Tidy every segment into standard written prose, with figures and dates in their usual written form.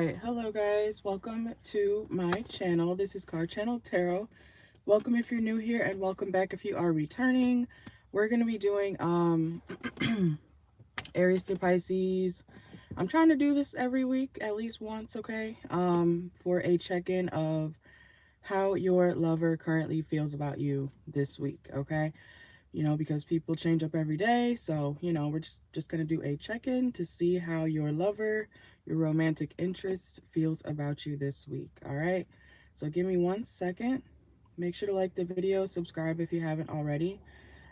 right, hello guys, welcome to my channel. This is CarChanneledTarot. Welcome if you're new here, and welcome back if you are returning. We're going to be doing Aries to Pisces. I'm trying to do this every week, at least once, okay? For a check-in of how your lover currently feels about you this week, okay? You know, because people change up every day. So, you know, we're just going to do a check-in to see how your lover, your romantic interest feels about you this week. All right. So give me 1 second. Make sure to like the video, subscribe if you haven't already.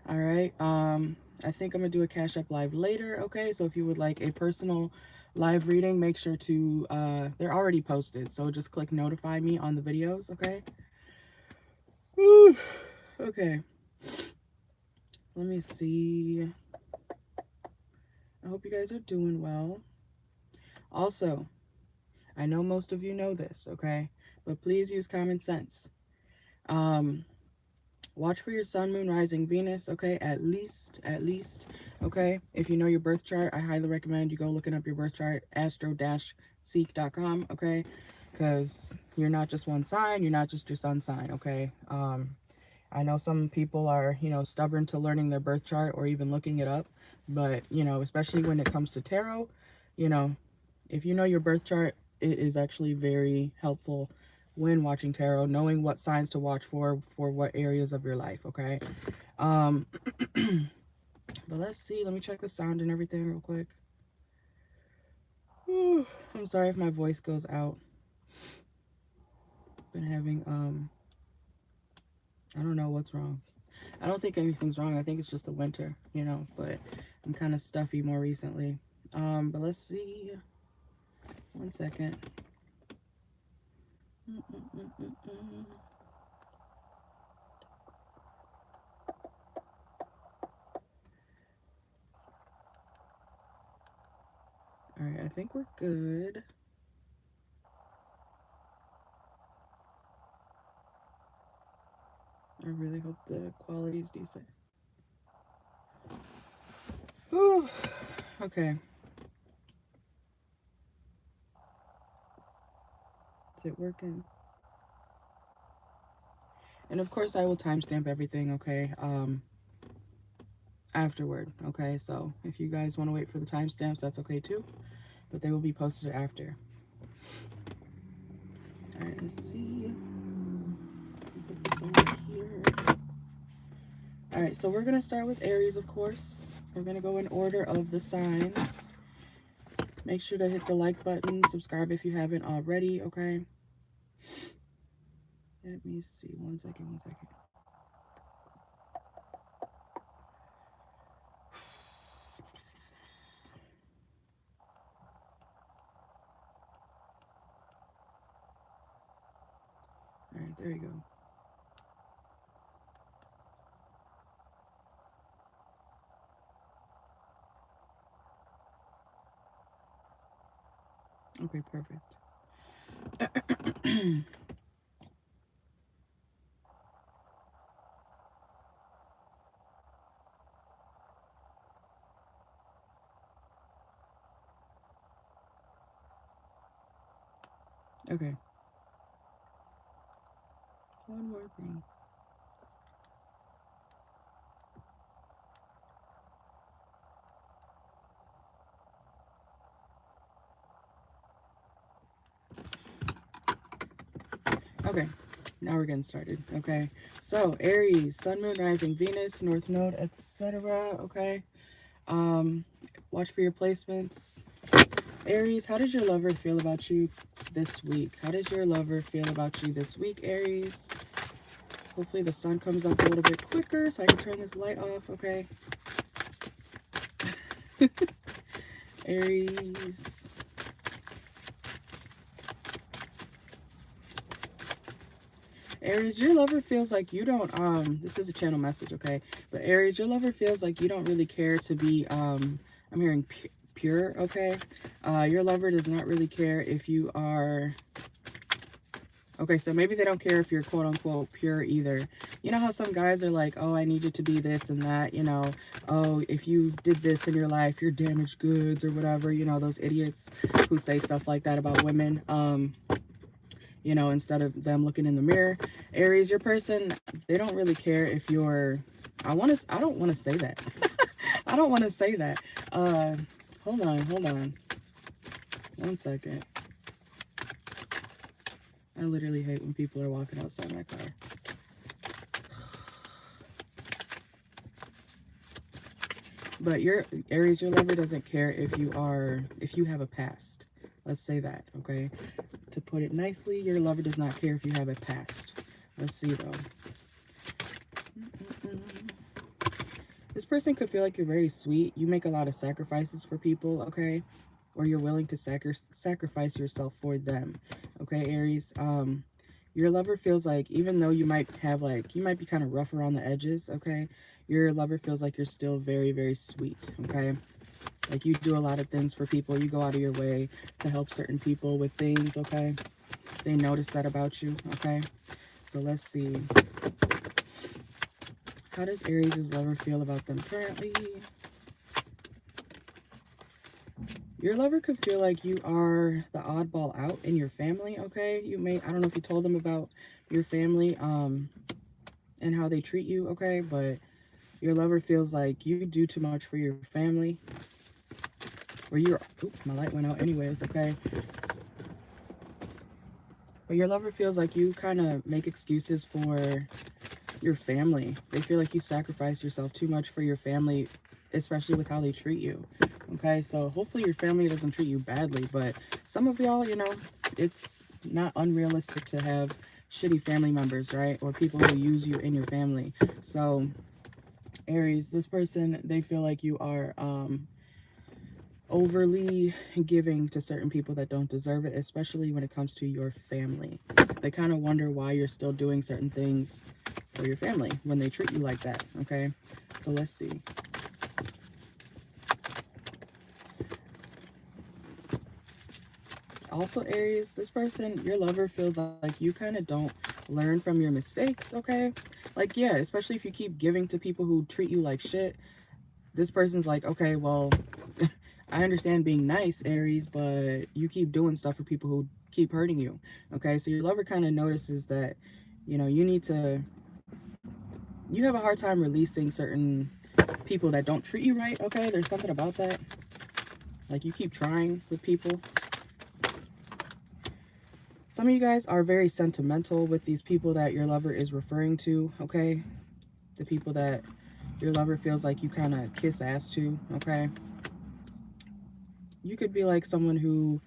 All right. I think I'm going to do a Cash App live later. Okay. So if you would like a personal live reading, make sure to, they're already posted. So just click notify me on the videos. Okay. Whew. Okay. Let me see. I hope you guys are doing well. Also, I know most of you know this, okay? But please use common sense. Watch for your sun, moon, rising, Venus, okay? At least, okay? If you know your birth chart, I highly recommend you go looking up your birth chart, astro-seek.com, okay? Because you're not just one sign, you're not just your sun sign, okay? I know some people are, you know, stubborn to learning their birth chart or even looking it up. But, you know, especially when it comes to tarot, you know, if you know your birth chart, it is actually very helpful when watching tarot, knowing what signs to watch for what areas of your life, okay? But let's see. Let me check the sound and everything real quick. Whew. I'm sorry if my voice goes out. Been having, I don't know what's wrong. I don't think anything's wrong. I think it's just the winter, you know, but I'm kind of stuffy more recently. But let's see. 1 second. All right, I think we're good. I really hope the quality is decent. Whew. Okay. Is it working? And of course, I will timestamp everything, okay, afterward, okay? So if you guys want to wait for the timestamps, that's okay too, but they will be posted after. All right, let's see. Put this over here. All right, so we're going to start with Aries, of course. We're going to go in order of the signs. Make sure to hit the like button, subscribe if you haven't already, okay? Let me see, 1 second. All right, there you go. Okay, perfect. Okay. One more thing. Okay, now we're getting started, okay? So, Aries, Sun, Moon, Rising, Venus, North Node, etc., okay? Watch for your placements. Aries, how does your lover feel about you this week? How does your lover feel about you this week, Aries? Hopefully the sun comes up a little bit quicker so I can turn this light off, okay? Aries. Aries, your lover feels like you don't, this is a channel message, okay? But Aries, your lover feels like you don't really care to be, I'm hearing pure, okay? Your lover does not really care if you are Okay, so maybe they don't care if you're quote unquote pure either. You know how some guys are like, oh, I need you to be this and that, you know, oh, if you did this in your life, you're damaged goods or whatever, you know, those idiots who say stuff like that about women, you know, instead of them looking in the mirror. Aries, your person, they don't really care if you're, I don't want to say that. I don't want to say that. Hold on. 1 second. I literally hate when people are walking outside my car. But your Aries, your lover doesn't care if you have a past. Let's say that, okay? To put it nicely, your lover does not care if you have a past. Let's see though. This person could feel like you're very sweet. You make a lot of sacrifices for people, okay? Or you're willing to sacrifice yourself for them, okay, Aries? Your lover feels like, even though you might have like, you might be kind of rough around the edges, okay? Your lover feels like you're still very, very sweet, okay? Like you do a lot of things for people. You go out of your way to help certain people with things, okay? They notice that about you, okay? So let's see. How does Aries' lover feel about them currently? Your lover could feel like you are the oddball out in your family, okay? You may, I don't know if you told them about your family and how they treat you, okay? But your lover feels like you do too much for your family. Or you're, oops, my light went out anyways, okay? But your lover feels like you kind of make excuses for your family. They feel like you sacrifice yourself too much for your family, especially with how they treat you. Okay, so hopefully your family doesn't treat you badly, but some of y'all, you know, it's not unrealistic to have shitty family members, right? Or people who use you in your family. So Aries, this person, they feel like you are overly giving to certain people that don't deserve it, especially when it comes to your family. They kind of wonder why you're still doing certain things for your family when they treat you like that, okay? So let's see. Also, Aries, this person, your lover feels like you kind of don't learn from your mistakes, okay? Like, yeah, especially if you keep giving to people who treat you like shit. This person's like, okay, well, I understand being nice, Aries, but you keep doing stuff for people who keep hurting you, okay? So your lover kind of notices that, you know, you have a hard time releasing certain people that don't treat you right, okay? There's something about that. Like, you keep trying with people. Some of you guys are very sentimental with these people that your lover is referring to, okay? The people that your lover feels like you kind of kiss ass to, okay? You could be like someone who,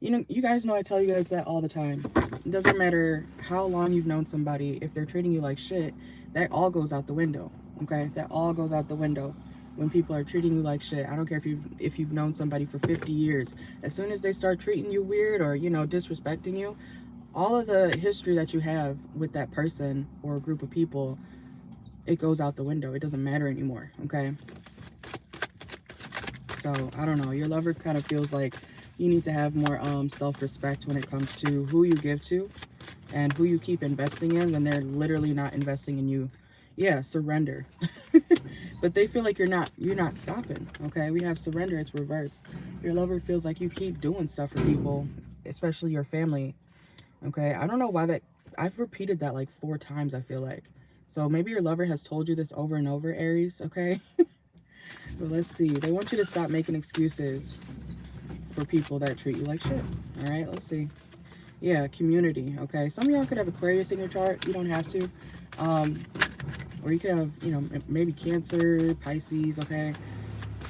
you know, you guys know I tell you guys that all the time. It doesn't matter how long you've known somebody, if they're treating you like shit, that all goes out the window, okay? That all goes out the window when people are treating you like shit. I don't care if you've known somebody for 50 years. As soon as they start treating you weird or, you know, disrespecting you, all of the history that you have with that person or a group of people, it goes out the window. It doesn't matter anymore, okay? So, I don't know. Your lover kind of feels like you need to have more self-respect when it comes to who you give to and who you keep investing in when they're literally not investing in you. Yeah, surrender. But they feel like you're not stopping, okay? We have surrender, it's reverse. Your lover feels like you keep doing stuff for people, especially your family, okay? I don't know why that, I've repeated that like 4 times, I feel like. So maybe your lover has told you this over and over, Aries, okay? But let's see. They want you to stop making excuses for people that treat you like shit. All right, let's see. Yeah, community, okay? Some of y'all could have Aquarius in your chart. You don't have to. Or you could have, you know, maybe Cancer, Pisces, okay?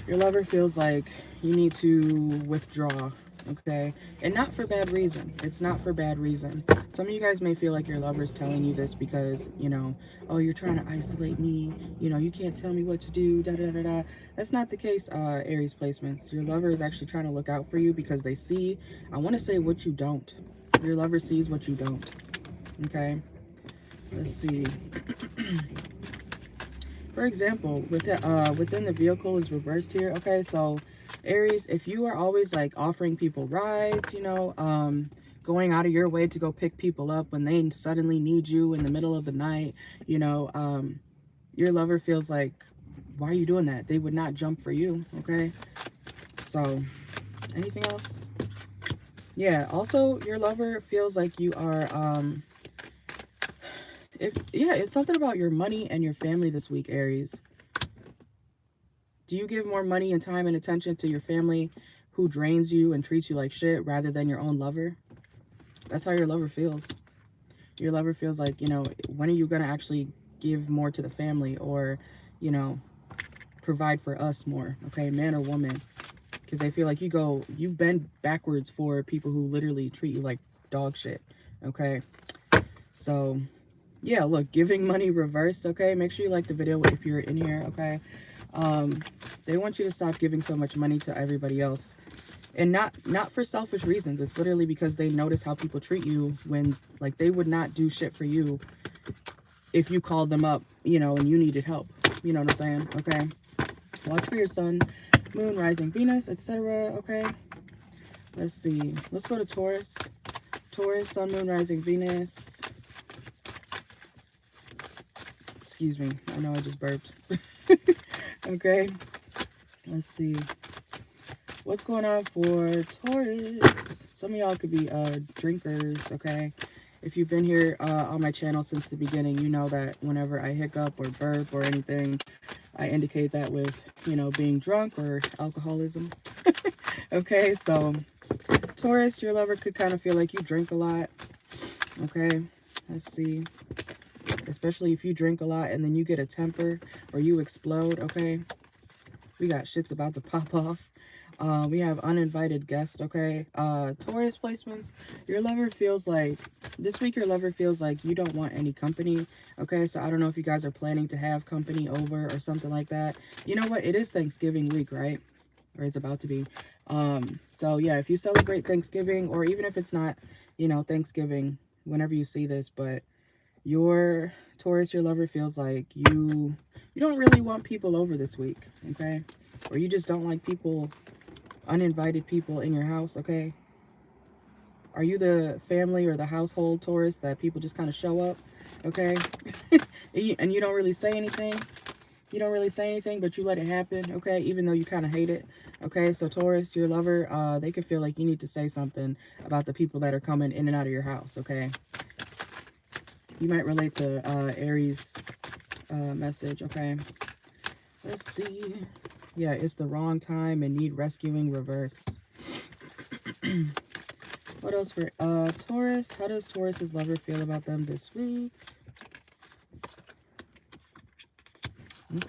Your lover feels like you need to withdraw, okay? And not for bad reason. It's not for bad reason. Some of you guys may feel like your lover's telling you this because, you know, oh, you're trying to isolate me. You know, you can't tell me what to do, da-da-da-da. That's not the case, Aries placements. Your lover is actually trying to look out for you because they see, I want to say what you don't. Your lover sees what you don't, okay? Let's see. For example, within the vehicle is reversed here, okay? So, Aries, if you are always, like, offering people rides, you know, going out of your way to go pick people up when they suddenly need you in the middle of the night. You know, your lover feels like, why are you doing that? They would not jump for you, okay? So, anything else? Yeah, also, your lover feels like you are, it's something about your money and your family this week, Aries. Do you give more money and time and attention to your family who drains you and treats you like shit rather than your own lover? That's how your lover feels. Your lover feels like, you know, when are you going to actually give more to the family, or, you know, provide for us more, okay, man or woman? Because they feel like you bend backwards for people who literally treat you like dog shit, okay? So, yeah, look, giving money reversed, okay? Make sure you like the video if you're in here, okay? They want you to stop giving so much money to everybody else. And not for selfish reasons. It's literally because they notice how people treat you when, like, they would not do shit for you if you called them up, you know, and you needed help. You know what I'm saying? Okay. Watch for your sun, moon, rising, Venus, etc. Okay. Let's see. Let's go to Taurus. Taurus, sun, moon, rising, Venus. Excuse me. I know I just burped. Okay. Let's see. What's going on for Taurus? Some of y'all could be drinkers, okay? If you've been here on my channel since the beginning, you know that whenever I hiccup or burp or anything, I indicate that with, you know, being drunk or alcoholism. Okay, so Taurus, your lover could kind of feel like you drink a lot. Okay, let's see. Especially if you drink a lot and then you get a temper or you explode, okay? We got shit's about to pop off. We have uninvited guests, okay? Taurus placements, your lover feels like, this week your lover feels like you don't want any company, okay? So I don't know if you guys are planning to have company over or something like that. You know what? It is Thanksgiving week, right? Or it's about to be. So yeah, if you celebrate Thanksgiving, or even if it's not, you know, Thanksgiving, whenever you see this, but your Taurus, your lover feels like you don't really want people over this week, okay? Or you just don't like people, uninvited people in your house, okay? Are you the family or the household Taurus that people just kind of show up, okay? And you don't really say anything? You don't really say anything, but you let it happen, okay? Even though you kind of hate it, okay? So Taurus, your lover, they could feel like you need to say something about the people that are coming in and out of your house, okay? You might relate to Aries message, okay? Let's see. Yeah, it's the wrong time and need rescuing reverse. What else for Taurus? How does Taurus's lover feel about them this week?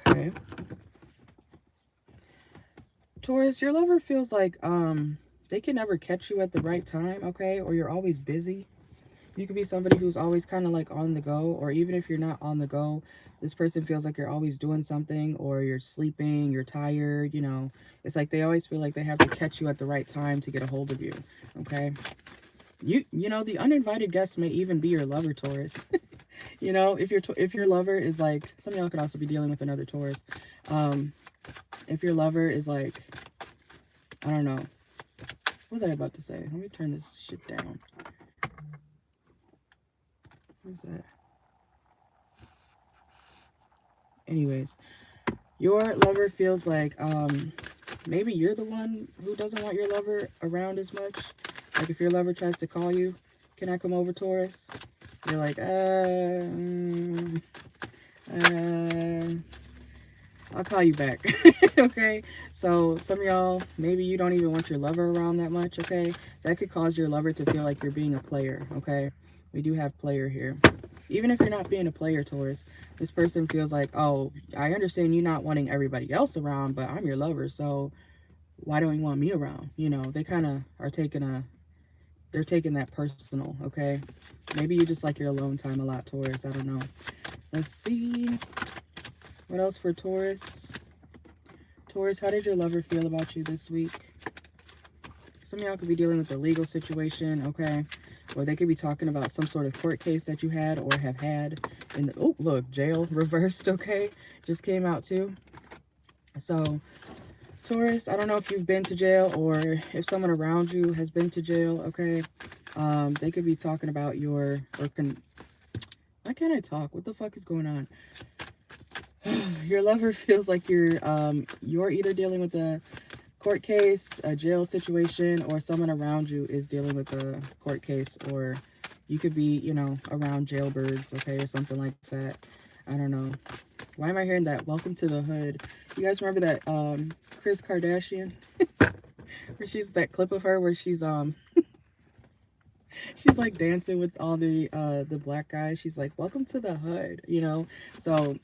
Okay. Taurus, your lover feels like they can never catch you at the right time, okay? Or you're always busy. You could be somebody who's always kind of like on the go, or even if you're not on the go, this person feels like you're always doing something, or you're sleeping, you're tired, you know. It's like they always feel like they have to catch you at the right time to get a hold of you, okay? You know, the uninvited guest may even be your lover, Taurus. You know, if your lover is like, some of y'all could also be dealing with another Taurus. If your lover is like, I don't know. What was I about to say? Let me turn this shit down. What's that? Anyways, your lover feels like maybe you're the one who doesn't want your lover around as much. Like if your lover tries to call you, can I come over, Taurus? You're like, I'll call you back. Okay, so some of y'all, maybe you don't even want your lover around that much, okay? That could cause your lover to feel like you're being a player, okay? We do have player here. Even if you're not being a player, Taurus, this person feels like, oh, I understand you not wanting everybody else around, but I'm your lover, so why don't you want me around? You know, they kind of are they're taking that personal, okay? Maybe you just like your alone time a lot, Taurus. I don't know. Let's see. What else for Taurus? Taurus, how did your lover feel about you this week? Some of y'all could be dealing with a legal situation, okay? Or they could be talking about some sort of court case that you had or have had. In the, oh, look, jail reversed, okay? Just came out too. So, Taurus, I don't know if you've been to jail or if someone around you has been to jail, okay? They could be talking about your, why can't I talk? What the fuck is going on? Your lover feels like you're either dealing with a court case, a jail situation, or someone around you is dealing with a court case, or you could be, you know, around jailbirds, okay, or something like that. I don't know. Why am I hearing that? Welcome to the hood. You guys remember that Kris Kardashian? Where she's, that clip of her where she's she's like dancing with all the black guys. She's like, welcome to the hood, you know. So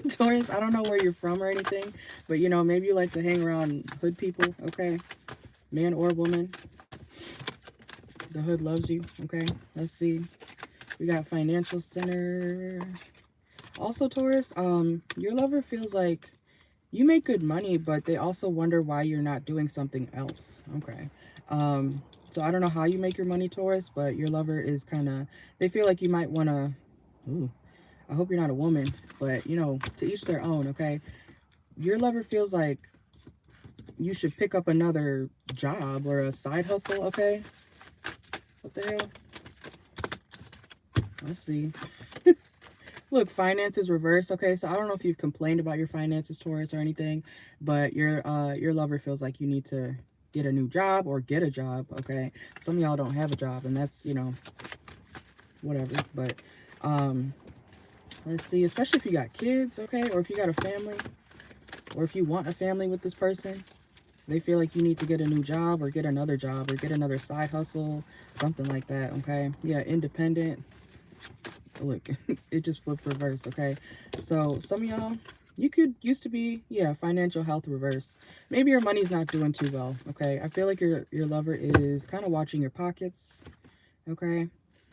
Taurus, I don't know where you're from or anything, but you know, maybe you like to hang around hood people, okay? Man or woman. The hood loves you, okay? Let's see. We got financial center. Also, Taurus, your lover feels like you make good money, but they also wonder why you're not doing something else, okay? So I don't know how you make your money, Taurus, but your lover is kind of, they feel like you might want to, ooh, I hope you're not a woman, but you know, to each their own, okay? Your lover feels like you should pick up another job or a side hustle, okay? What the hell? Let's see. Look, finances reverse, okay? So I don't know if you've complained about your finances, Taurus, or anything, but your lover feels like you need to get a new job or get a job, okay? Some of y'all don't have a job, and that's, you know, whatever. But let's see, especially if you got kids, okay, or if you got a family, or if you want a family with this person, they feel like you need to get a new job or get another job or get another side hustle, something like that, okay? Yeah, independent. Look, it just flipped reverse, okay? So some of y'all, you could used to be, yeah, financial health reverse. Maybe your money's not doing too well, okay? I feel like your lover is kind of watching your pockets, okay?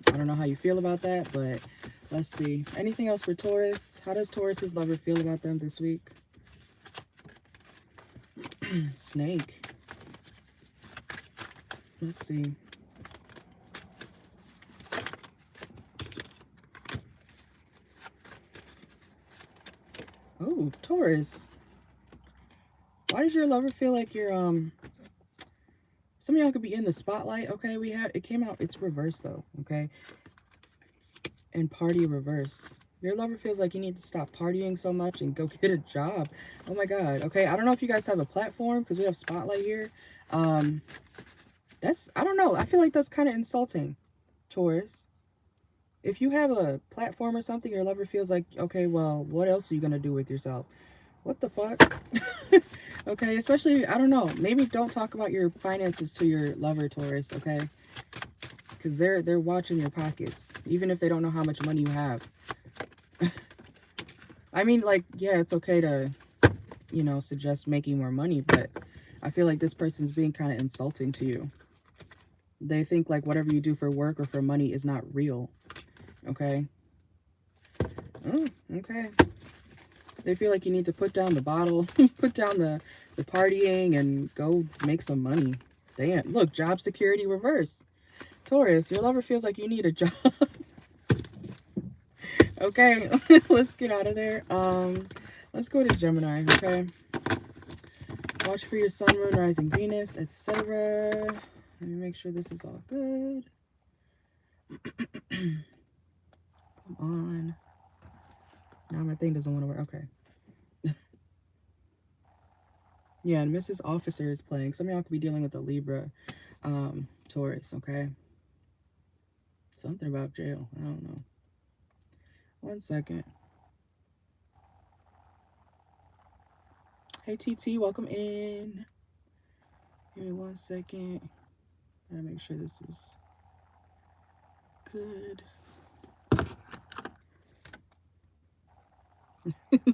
I don't know how you feel about that, but let's see. Anything else for Taurus? How does Taurus's lover feel about them this week? Snake. Let's see. Oh, Taurus. Why does your lover feel like you're, some of y'all could be in the spotlight, okay? It came out, it's reverse though, okay? And party reverse. Your lover feels like you need to stop partying so much and go get a job. Oh my God, okay? I don't know if you guys have a platform because we have spotlight here. That's, I don't know. I feel like that's kind of insulting, Taurus. If you have a platform or something, your lover feels like, okay, well, what else are you going to do with yourself? What the fuck? Okay, especially, I don't know. Maybe don't talk about your finances to your lover, Taurus, okay? Because they're watching your pockets, even if they don't know how much money you have. I mean, like, yeah, it's okay to, you know, suggest making more money, but I feel like this person's being kind of insulting to you. They think like whatever you do for work or for money is not real, okay? Oh, okay. They feel like you need to put down the bottle, put down the partying, and go make some money. Damn, look, job security reverse. Taurus, your lover feels like you need a job. Okay, let's get out of there. Let's go to Gemini, okay? Watch for your sun, moon, rising Venus, etc. Let me make sure this is all good. Come on. Now my thing doesn't want to work. Okay. Yeah, and Mrs. Officer is playing. Some of y'all could be dealing with a Libra, Taurus, okay? Something about jail. I don't know. 1 second. Hey, TT, welcome in. Give me 1 second. Gotta make sure this is good.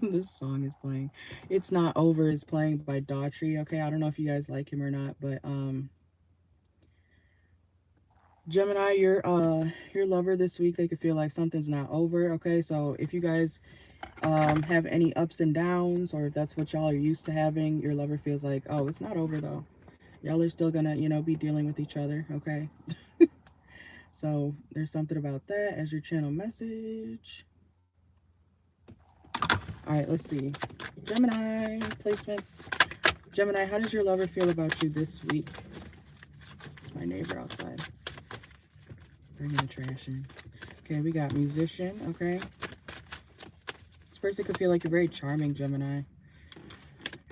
This song is playing. It's Not Over is playing by Daughtry. Okay, I don't know if you guys like him or not, but Gemini, your lover this week, they could feel like something's not over. Okay, so if you guys have any ups and downs, or if that's what y'all are used to having, your lover feels like, oh, it's not over though. Y'all are still gonna, you know, be dealing with each other. Okay. So there's something about that as your channel message. All right, let's see. Gemini placements. Gemini, how does your lover feel about you this week? It's my neighbor outside. Bringing the trash in. Okay, we got musician, okay. This person could feel like you're very charming, Gemini.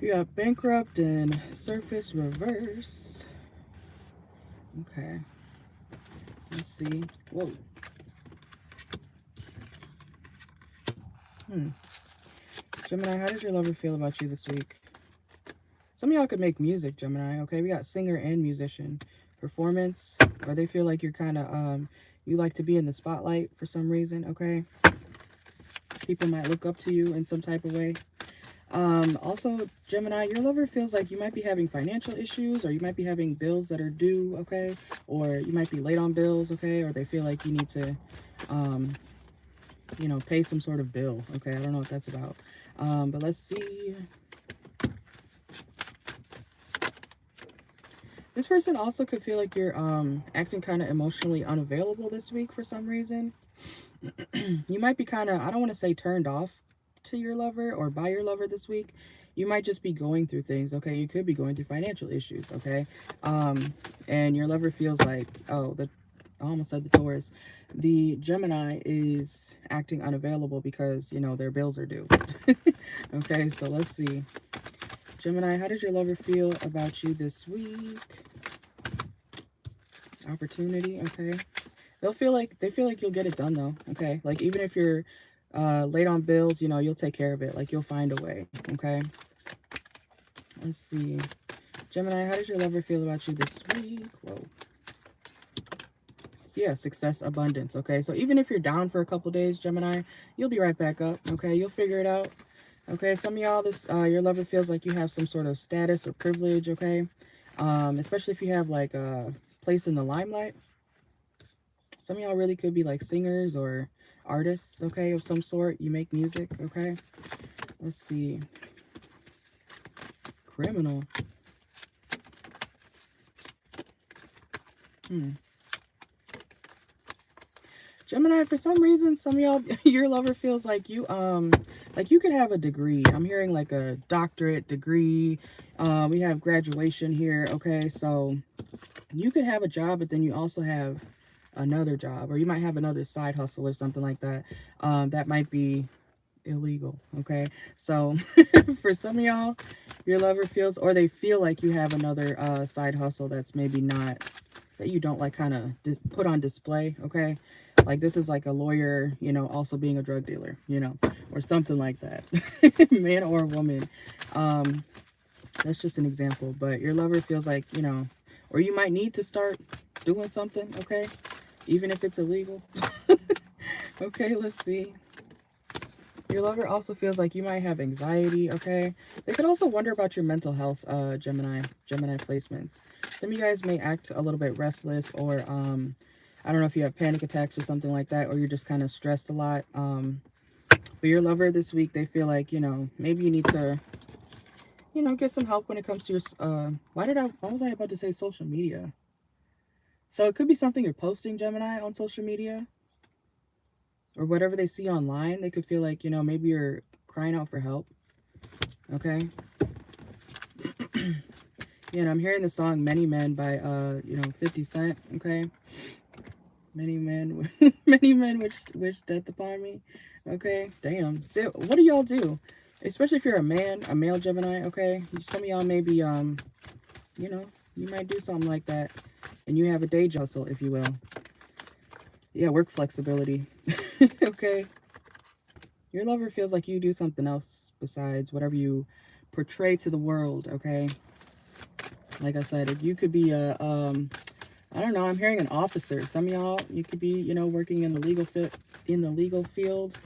You got bankrupt and surface reverse. Okay. Let's see. Whoa. Gemini, how does your lover feel about you this week? Some of y'all could make music, Gemini, okay? We got singer and musician. Performance, or they feel like you're kind of, you like to be in the spotlight for some reason, okay? People might look up to you in some type of way. Also, Gemini, your lover feels like you might be having financial issues, or you might be having bills that are due, okay? Or you might be late on bills, okay? Or they feel like you need to, you know, pay some sort of bill, okay? I don't know what that's about. But let's see. This person also could feel like you're acting kind of emotionally unavailable this week for some reason. You might be kind of, I don't want to say turned off to your lover or by your lover this week. You might just be going through things, okay? You could be going through financial issues, okay? And your lover feels like, oh, I almost said the Taurus. The Gemini is acting unavailable because, you know, their bills are due. Okay, so let's see. Gemini, how did your lover feel about you this week? Opportunity, okay. They feel like you'll get it done though, okay? Like even if you're late on bills, you know, you'll take care of it. Like you'll find a way, okay? Let's see. Gemini, how does your lover feel about you this week? Whoa. Yeah, success, abundance, okay? So even if you're down for a couple days, Gemini, you'll be right back up, okay? You'll figure it out. Okay, some of y'all, this your lover feels like you have some sort of status or privilege, okay? Especially if you have like a place in the limelight. Some of y'all really could be like singers or artists, okay, of some sort. You make music, okay? Let's see. Criminal. Gemini, for some reason, some of y'all, your lover feels like you could have a degree. I'm hearing like a doctorate degree. We have graduation here, okay? So you could have a job, but then you also have another job, or you might have another side hustle or something like that. That might be illegal, okay? So for some of y'all, your lover feels, or they feel like you have another side hustle that's maybe not, that you don't like kind of put on display, okay? Like this is like a lawyer, you know, also being a drug dealer, you know, or something like that. Man or woman. That's just an example, but your lover feels like, you know, or you might need to start doing something, okay? Even if it's illegal. Okay, let's see. Your lover also feels like you might have anxiety, okay? They could also wonder about your mental health, Gemini placements. Some of you guys may act a little bit restless, or I don't know if you have panic attacks or something like that, or you're just kind of stressed a lot. But your lover this week, they feel like, you know, maybe you need to, you know, get some help when it comes to your, why was I about to say social media? So it could be something you're posting, Gemini, on social media, or whatever they see online. They could feel like, you know, maybe you're crying out for help. Okay. Yeah, and I'm hearing the song Many Men by, you know, 50 Cent. Okay. Many men, many men wish death upon me. Okay. Damn. So what do y'all do? Especially if you're a man, a male Gemini. Okay. Some of y'all may be, you know, you might do something like that. And you have a day hustle, if you will. Yeah, work flexibility. Okay. Your lover feels like you do something else besides whatever you portray to the world, okay? Like I said, you could be a, I don't know, I'm hearing an officer. Some of y'all, you could be, you know, working in the legal field.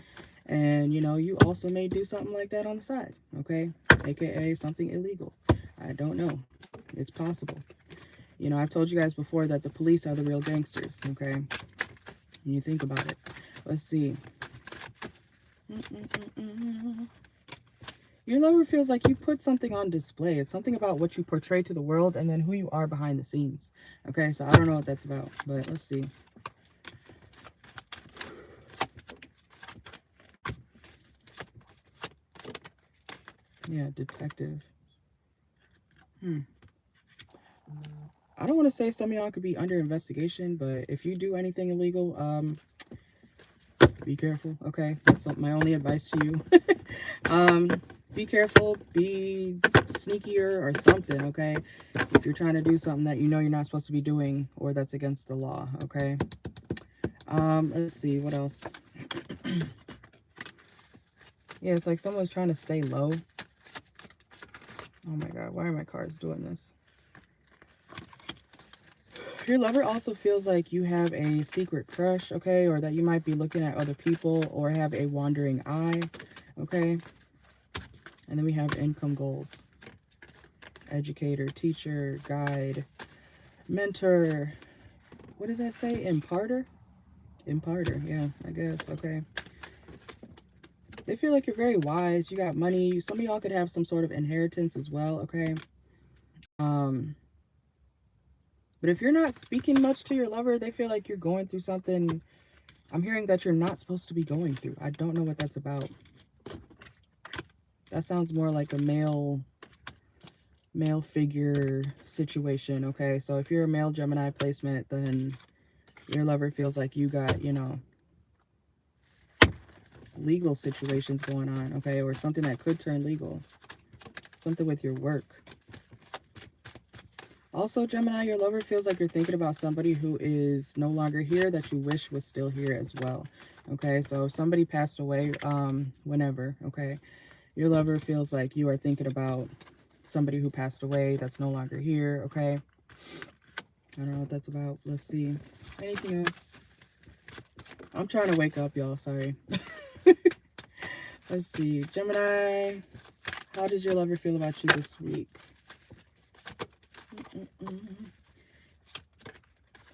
And, you know, you also may do something like that on the side, okay? AKA something illegal. I don't know. It's possible. You know, I've told you guys before that the police are the real gangsters, okay? When you think about it. Let's see. Your lover feels like you put something on display. It's something about what you portray to the world and then who you are behind the scenes. Okay, so I don't know what that's about, but let's see. Yeah, detective. I don't want to say some of y'all could be under investigation, but if you do anything illegal, be careful, okay? That's my only advice to you. Be careful, be sneakier or something, okay? If you're trying to do something that you know you're not supposed to be doing or that's against the law, okay? Let's see, what else? Yeah, it's like someone's trying to stay low. Oh my God, why are my cards doing this? Your lover also feels like you have a secret crush, okay? Or that you might be looking at other people or have a wandering eye, okay? And then we have income goals. Educator, teacher, guide, mentor. What does that say? Imparter? Imparter, yeah, I guess, okay. They feel like you're very wise. You got money. Some of y'all could have some sort of inheritance as well, okay? But if you're not speaking much to your lover, they feel like you're going through something I'm hearing that you're not supposed to be going through. I don't know what that's about. That sounds more like a male figure situation, okay? So if you're a male Gemini placement, then your lover feels like you got, you know, legal situations going on, okay? Or something that could turn legal. Something with your work. Also, Gemini, your lover feels like you're thinking about somebody who is no longer here that you wish was still here as well. Okay, so if somebody passed away, whenever, okay, your lover feels like you are thinking about somebody who passed away that's no longer here, okay? I don't know what that's about. Let's see. Anything else? I'm trying to wake up, y'all. Sorry. Let's see. Gemini, how does your lover feel about you this week?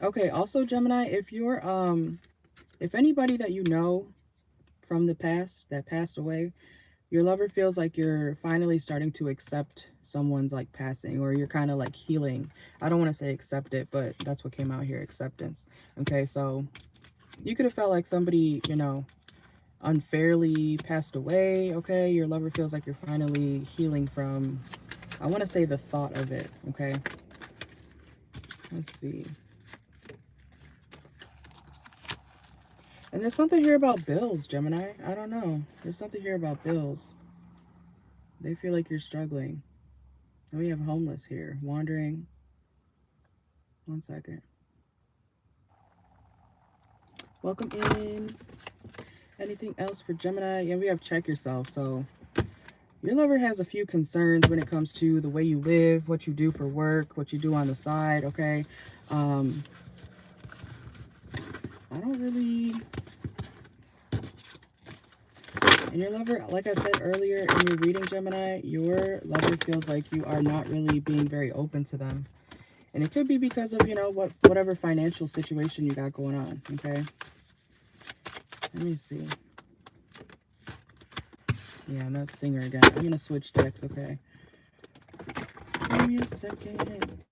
Okay, also Gemini, if you're if anybody that you know from the past that passed away, your lover feels like you're finally starting to accept someone's like passing, or you're kind of like healing. I don't want to say accept it, but that's what came out here, acceptance. Okay, so you could have felt like somebody, you know, unfairly passed away. Okay, your lover feels like you're finally healing from, I want to say, the thought of it. Okay, let's see. And there's something here about bills, Gemini. I don't know. There's something here about bills. They feel like you're struggling. And we have homeless here, wandering. One second. Welcome in. Anything else for Gemini? Yeah, we have check yourself. So your lover has a few concerns when it comes to the way you live, what you do for work, what you do on the side, okay? I don't really... And your lover, like I said earlier in your reading, Gemini, your lover feels like you are not really being very open to them. And it could be because of, you know, whatever financial situation you got going on, okay? Let me see. Yeah, and that's Singer again. I'm going to switch decks, okay? Give me a second.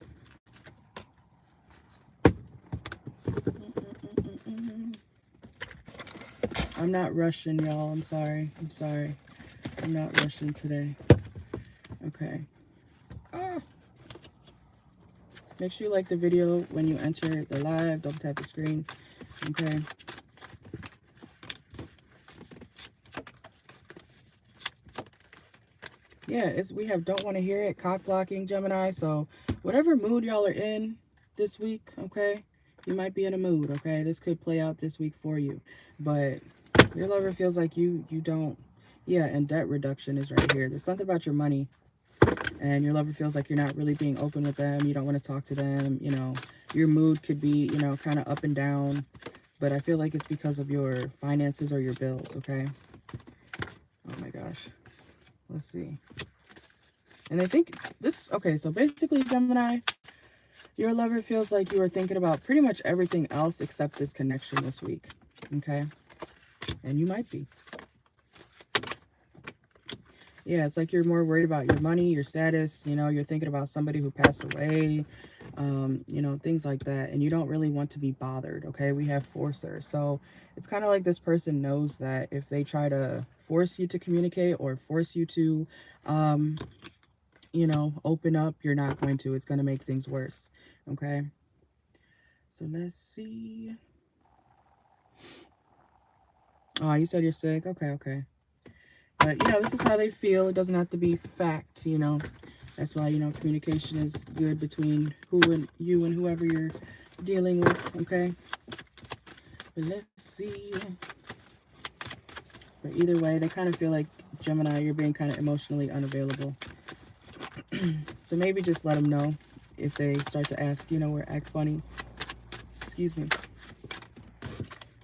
I'm not rushing, y'all. I'm sorry. I'm sorry. I'm not rushing today. Okay. Ah. Make sure you like the video when you enter the live. Double tap the screen. Okay. Yeah, we have don't want to hear it, cock blocking, Gemini. So whatever mood y'all are in this week, okay, you might be in a mood, okay? This could play out this week for you. But your lover feels like you don't, yeah, and debt reduction is right here. There's something about your money, and your lover feels like you're not really being open with them. You don't want to talk to them. You know, your mood could be, you know, kind of up and down. But I feel like it's because of your finances or your bills, okay? Oh my gosh. Let's see. And I think this, okay, so basically, Gemini, your lover feels like you are thinking about pretty much everything else except this connection this week, okay? And you might be. Yeah, it's like you're more worried about your money, your status, you know, you're thinking about somebody who passed away, you know, things like that. And you don't really want to be bothered, okay? We have forcer. So it's kind of like this person knows that if they try to force you to communicate or force you to you know, open up, you're not going to. It's going to make things worse. Okay. So let's see. Oh, you said you're sick. Okay, okay. But, you know, this is how they feel. It doesn't have to be fact, you know. That's why, you know, communication is good between you and whoever you're dealing with, okay? But let's see. But either way, they kind of feel like, Gemini, you're being kind of emotionally unavailable. So maybe just let them know if they start to ask, you know, or act funny. Excuse me.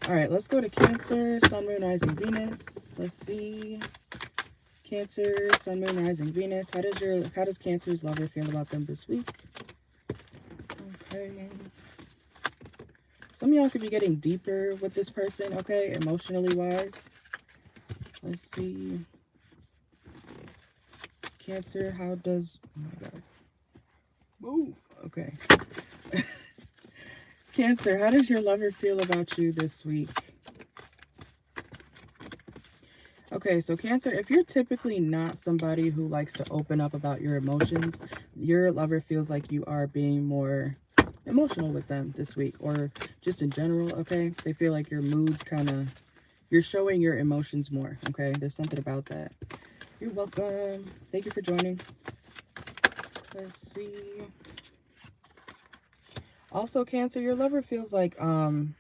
All right, let's go to Cancer, Sun, Moon, Rising, Venus. Let's see. Cancer, Sun, Moon, Rising, Venus. How does Cancer's lover feel about them this week? Okay. Some of y'all could be getting deeper with this person, okay, emotionally wise. Let's see. Cancer, how does... Oh, my God. Move. Okay. Cancer, how does your lover feel about you this week? Okay, so Cancer, if you're typically not somebody who likes to open up about your emotions, your lover feels like you are being more emotional with them this week, or just in general, okay? They feel like your mood's kind of... You're showing your emotions more, okay? There's something about that. You're welcome. Thank you for joining. Let's see. Also, Cancer, your lover feels like some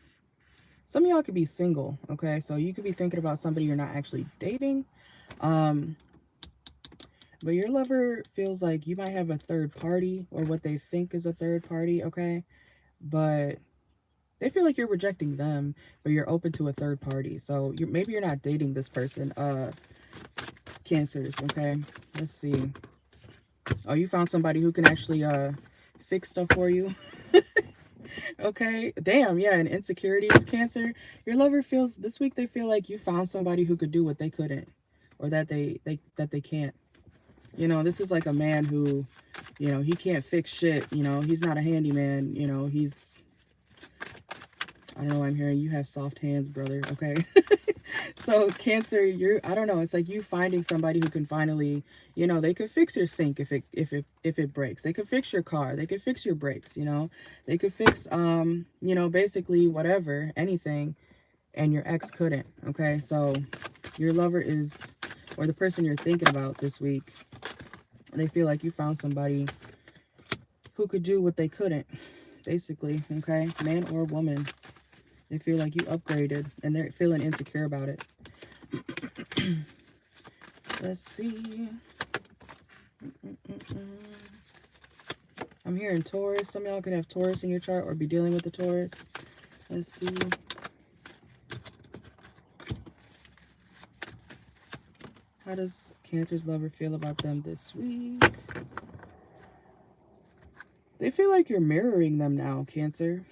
of y'all could be single, okay? So you could be thinking about somebody you're not actually dating. But your lover feels like you might have a third party, or what they think is a third party, okay? But they feel like you're rejecting them, but you're open to a third party. So maybe you're not dating this person, Cancers, okay? Let's see. Oh, you found somebody who can actually fix stuff for you. Okay, damn, yeah, and insecurities, Cancer. Your lover feels this week, they feel like you found somebody who could do what they couldn't, or that they can't. You know, this is like a man who, you know, he can't fix shit. You know, he's not a handyman. You know, he's... I don't know, I'm hearing you have soft hands, brother. Okay. So Cancer, I don't know, it's like you finding somebody who can finally, you know, they could fix your sink if it breaks. They could fix your car. They could fix your brakes, you know. They could fix you know, basically whatever, anything, and your ex couldn't. Okay? So your lover is, or the person you're thinking about this week, they feel like you found somebody who could do what they couldn't, basically, okay? Man or woman. They feel like you upgraded, and they're feeling insecure about it. Let's see. I'm hearing Taurus. Some of y'all could have Taurus in your chart or be dealing with the Taurus. Let's see. How does Cancer's lover feel about them this week? They feel like you're mirroring them now, Cancer.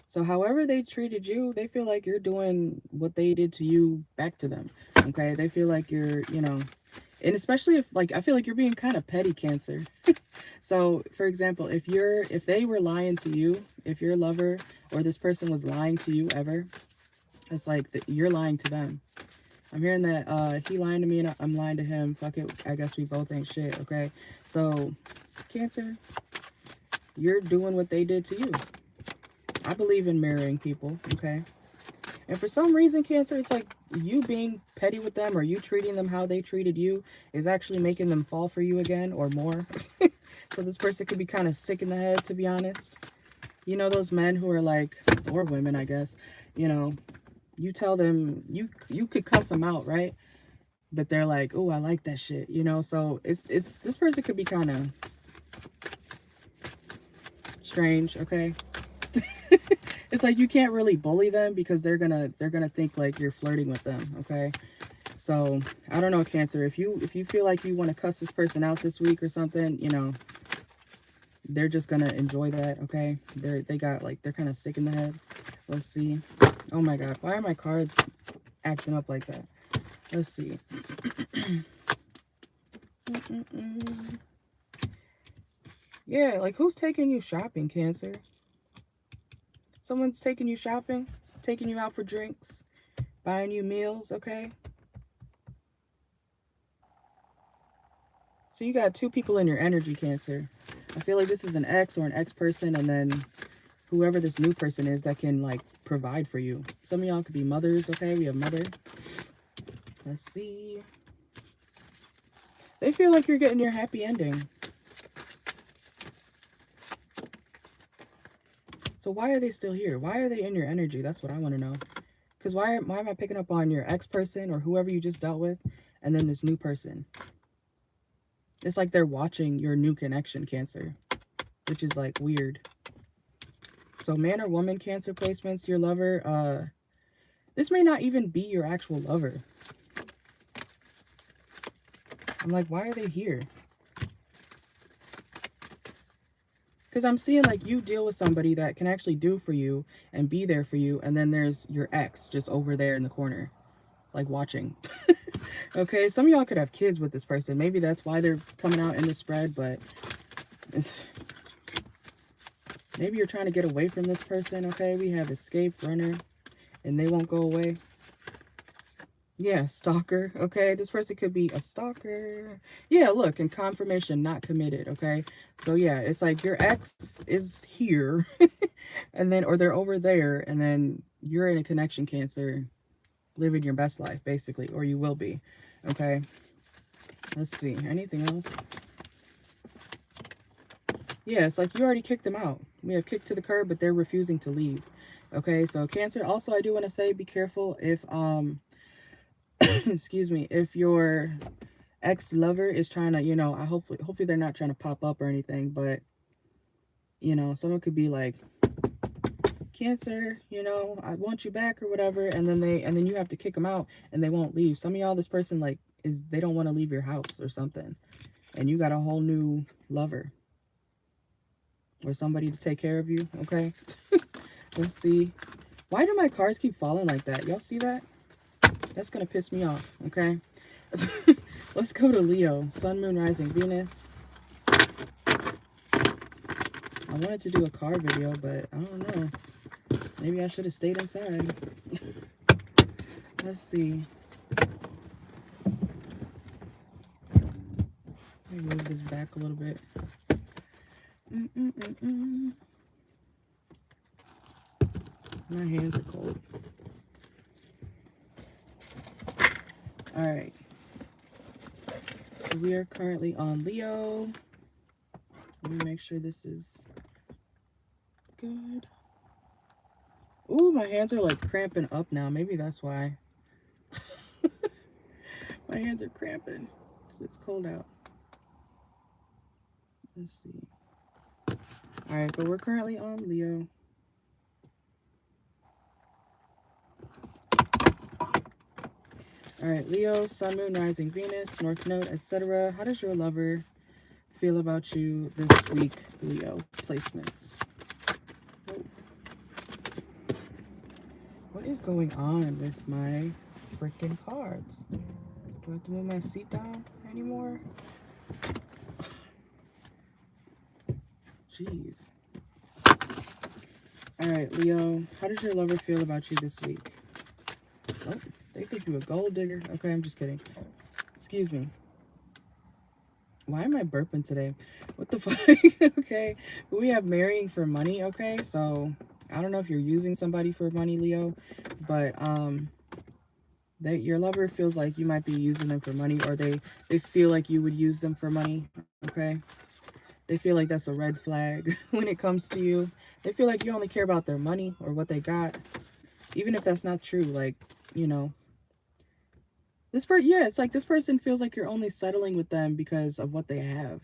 So however they treated you, they feel like you're doing what they did to you back to them. Okay? They feel like you're, you know, and especially if, like, I feel like you're being kind of petty, Cancer. So, for example, if they were lying to you, if your lover or this person was lying to you ever, it's like that you're lying to them. I'm hearing that he lying to me and I'm lying to him. Fuck it. I guess we both ain't shit, okay? So, Cancer, you're doing what they did to you. I believe in mirroring people, okay? And for some reason, Cancer, it's like you being petty with them or you treating them how they treated you is actually making them fall for you again or more. So this person could be kind of sick in the head, to be honest. You know, those men who are like, or women, I guess, you know, you tell them, you could cuss them out, right? But they're like, oh, I like that shit, you know? So it's this person could be kind of strange, okay? It's like you can't really bully them because they're gonna think like you're flirting with them, okay? So I don't know, Cancer, if you feel like you want to cuss this person out this week or something, you know, they're just gonna enjoy that, okay? They're kind of sick in the head. Let's see. Oh my God, why are my cards acting up like that? Let's see. Yeah, like who's taking you shopping, Cancer? Someone's taking you shopping, taking you out for drinks, buying you meals, okay? So you got two people in your energy, Cancer. I feel like this is an ex or an ex-person, and then whoever this new person is that can, like, provide for you. Some of y'all could be mothers, okay? We have mother. Let's see. They feel like you're getting your happy ending. So why are they still here? Why are they in your energy? That's what I want to know. Because why am I picking up on your ex-person or whoever you just dealt with, and then this new person? It's like they're watching your new connection, Cancer, which is, like, weird. So man or woman, Cancer placements, your lover, this may not even be your actual lover. I'm like, why are they here? Because I'm seeing, like, you deal with somebody that can actually do for you and be there for you, and then there's your ex just over there in the corner, like, watching. Okay, some of y'all could have kids with this person. Maybe that's why they're coming out in the spread, but maybe you're trying to get away from this person, okay? We have escape, runner, and they won't go away. Yeah, stalker, okay? This person could be a stalker. Yeah, look, and confirmation, not committed, okay? So, yeah, it's like your ex is here, and then, or they're over there, and then you're in a connection, Cancer, living your best life, basically, or you will be, okay? Let's see, anything else? Yeah, it's like you already kicked them out. We have kicked to the curb, but they're refusing to leave, okay? So, Cancer, also, I do want to say, be careful if, excuse me, if your ex-lover is trying to, you know, hopefully they're not trying to pop up or anything, but, you know, someone could be like, Cancer, you know, I want you back or whatever, and then you have to kick them out and they won't leave. Some of y'all, this person, like, they don't want to leave your house or something, and you got a whole new lover or somebody to take care of you, okay? Let's see. Why do my cards keep falling like that? Y'all see that? That's gonna piss me off, okay? Let's go to Leo. Sun, Moon, Rising, Venus. I wanted to do a card video, but I don't know. Maybe I should have stayed inside. Let's see. Let me move this back a little bit. My hands are cold. All right. So we are currently on Leo. Let me make sure this is good. Ooh, my hands are like cramping up now. Maybe that's why. My hands are cramping because it's cold out. Let's see. All right, but we're currently on Leo. All right, Leo, Sun, Moon, Rising, Venus, North Node, etc. How does your lover feel about you this week, Leo? Placements. Oh. What is going on with my freaking cards? Do I have to move my seat down anymore? Jeez. All right, Leo, how does your lover feel about you this week? Oh, they think you a gold digger. Okay, I'm just kidding. Excuse me. Why am I burping today? What the fuck? Okay, we have marrying for money, okay? So, I don't know if you're using somebody for money, Leo, but, that your lover feels like you might be using them for money, or they feel like you would use them for money, okay? They feel like that's a red flag when it comes to you. They feel like you only care about their money or what they got, even if that's not true. Like, you know, yeah, it's like this person feels like you're only settling with them because of what they have.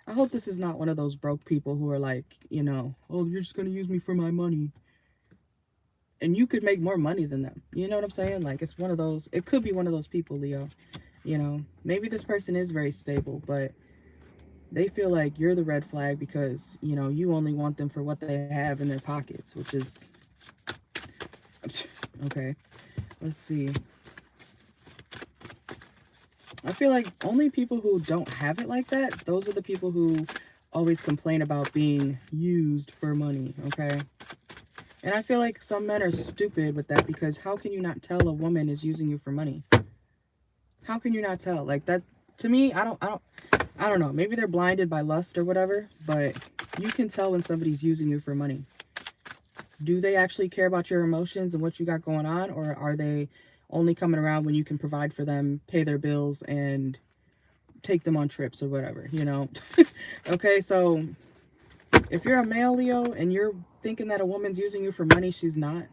I hope this is not one of those broke people who are like, you know, oh, you're just going to use me for my money. And you could make more money than them. You know what I'm saying? Like, it's one of those, it could be one of those people, Leo. You know, maybe this person is very stable, but they feel like you're the red flag because, you know, you only want them for what they have in their pockets, which is, okay, let's see. I feel like only people who don't have it like that, those are the people who always complain about being used for money, okay? And I feel like some men are stupid with that, because how can you not tell a woman is using you for money? How can you not tell? Like, that, to me, I don't, I don't know, maybe they're blinded by lust or whatever, but you can tell when somebody's using you for money. Do they actually care about your emotions and what you got going on, or are they only coming around when you can provide for them, pay their bills, and take them on trips or whatever, you know? Okay, so if you're a male, Leo, and you're thinking that a woman's using you for money, she's not.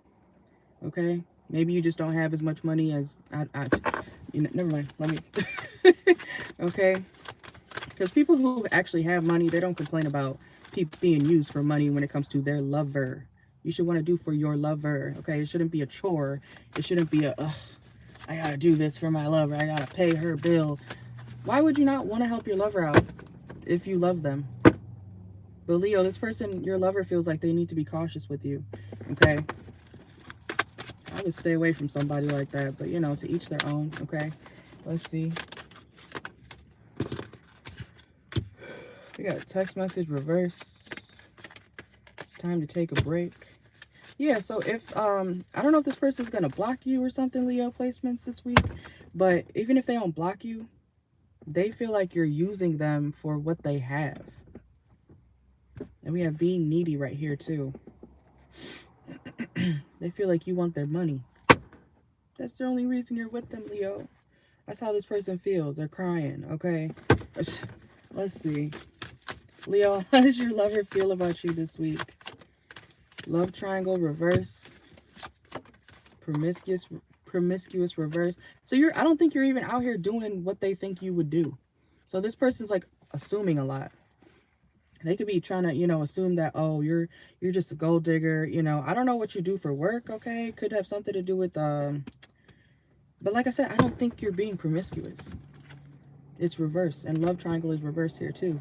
Okay? Maybe you just don't have as much money as you know, never mind. Let me. Okay? Because people who actually have money, they don't complain about people being used for money when it comes to their lover. You should want to do for your lover. Okay? It shouldn't be a chore. It shouldn't be a, ugh, I gotta do this for my lover. I gotta pay her bill. Why would you not want to help your lover out if you love them? But Leo, this person, your lover, feels like they need to be cautious with you. Okay? I would stay away from somebody like that. But, you know, to each their own. Okay? Let's see. We got a text message reverse. It's time to take a break. Yeah, so if, I don't know if this person's going to block you or something, Leo placements this week. But even if they don't block you, they feel like you're using them for what they have. And we have being needy right here too. They feel like you want their money. That's the only reason you're with them, Leo. That's how this person feels. They're crying, okay? Let's see. Leo, how does your lover feel about you this week? Love triangle reverse. Promiscuous reverse. So I don't think you're even out here doing what they think you would do. So this person's like assuming a lot. They could be trying to, you know, assume that, oh, you're just a gold digger, you know. I don't know what you do for work, okay? Could have something to do with but like I said, I don't think you're being promiscuous. It's reverse, and love triangle is reverse here too.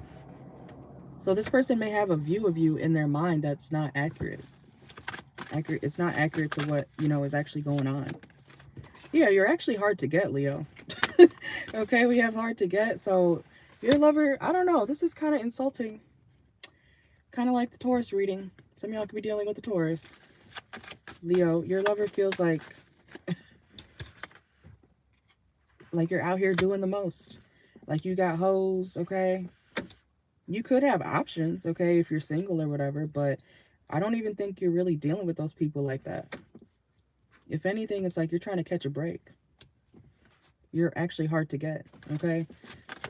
So this person may have a view of you in their mind that's not accurate. It's not accurate to what, you know, is actually going on. Yeah, you're actually hard to get, Leo. Okay, we have hard to get. So your lover, I don't know, this is kind of insulting. Kind of like the Taurus reading. Some of y'all could be dealing with the Taurus. Leo, your lover feels like you're out here doing the most. Like you got hoes, okay? You could have options, okay, if you're single or whatever, but I don't even think you're really dealing with those people like that. If anything, it's like you're trying to catch a break. You're actually hard to get, okay?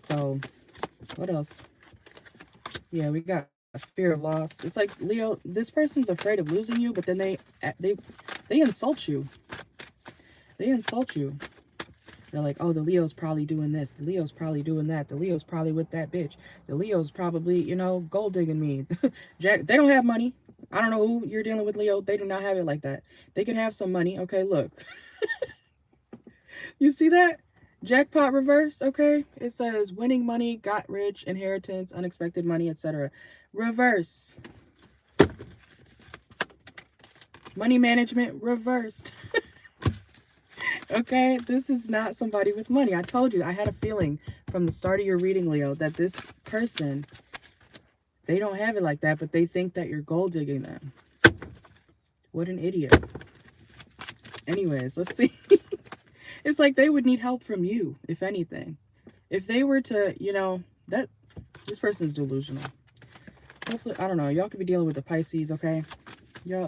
So, what else? Yeah, we got a fear of loss. It's like, Leo, this person's afraid of losing you, but then they insult you. They insult you. They're like, oh, the Leo's probably doing this. The Leo's probably doing that. The Leo's probably with that bitch. The Leo's probably, you know, gold digging me. Jack, they don't have money. I don't know who you're dealing with, Leo. They do not have it like that. They can have some money. Okay, look. You see that? Jackpot reverse, okay? It says winning money, got rich, inheritance, unexpected money, etc. Reverse. Money management reversed. Okay, this is not somebody with money. I told you, I had a feeling from the start of your reading, Leo, that this person, they don't have it like that, but they think that you're gold digging them. What an idiot. Anyways, let's see. It's like they would need help from you, if anything. If they were to, you know, this person's delusional. Hopefully, I don't know, y'all could be dealing with the Pisces, okay? Y'all,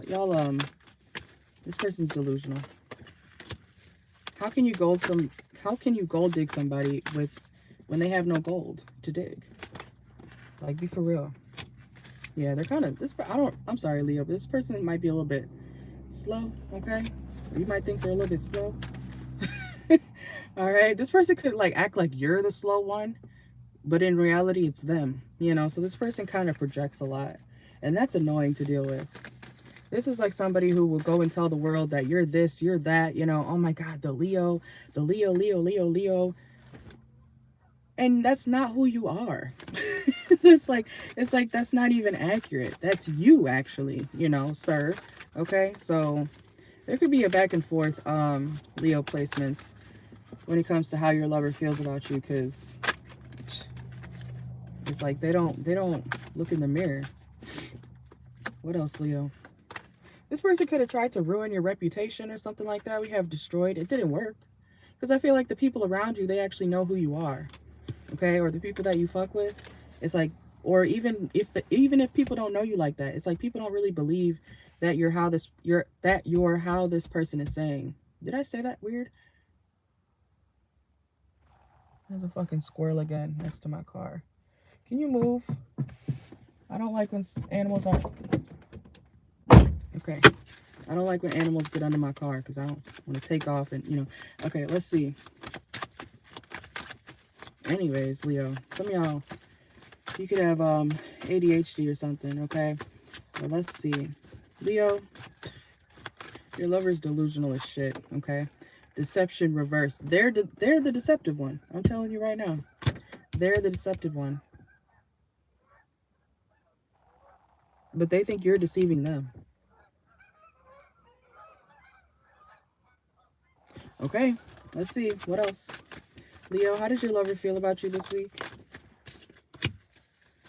this person's delusional. How can you gold dig somebody when they have no gold to dig? Like, be for real. Yeah, they're kind of, I'm sorry, Leo, but this person might be a little bit slow, okay? Or you might think they're a little bit slow. All right, this person could like act like you're the slow one, but in reality, it's them, you know? So this person kind of projects a lot, and that's annoying to deal with. This is like somebody who will go and tell the world that you're this, you're that, you know, oh my God, the Leo. And that's not who you are. It's like, that's not even accurate. That's you actually, you know, sir. Okay, so there could be a back and forth, Leo placements when it comes to how your lover feels about you, because it's like they don't look in the mirror. What else, Leo? This person could have tried to ruin your reputation or something like that. We have destroyed. It didn't work. Because I feel like the people around you, they actually know who you are. okay? Or the people that you fuck with, it's like, or even if people don't know you like that, it's like people don't really believe that you're how this person is saying. Did I say that weird? There's a fucking squirrel again next to my car. Can you move? I don't like when animals are... Okay. I don't like when animals get under my car because I don't want to take off and, you know. Okay, let's see. Anyways, Leo, some of y'all, you could have ADHD or something, okay? Well, let's see. Leo, your lover's delusional as shit, okay? Deception reversed. They're the deceptive one. I'm telling you right now. They're the deceptive one. But they think you're deceiving them. Okay, let's see. What else? Leo, how does your lover feel about you this week?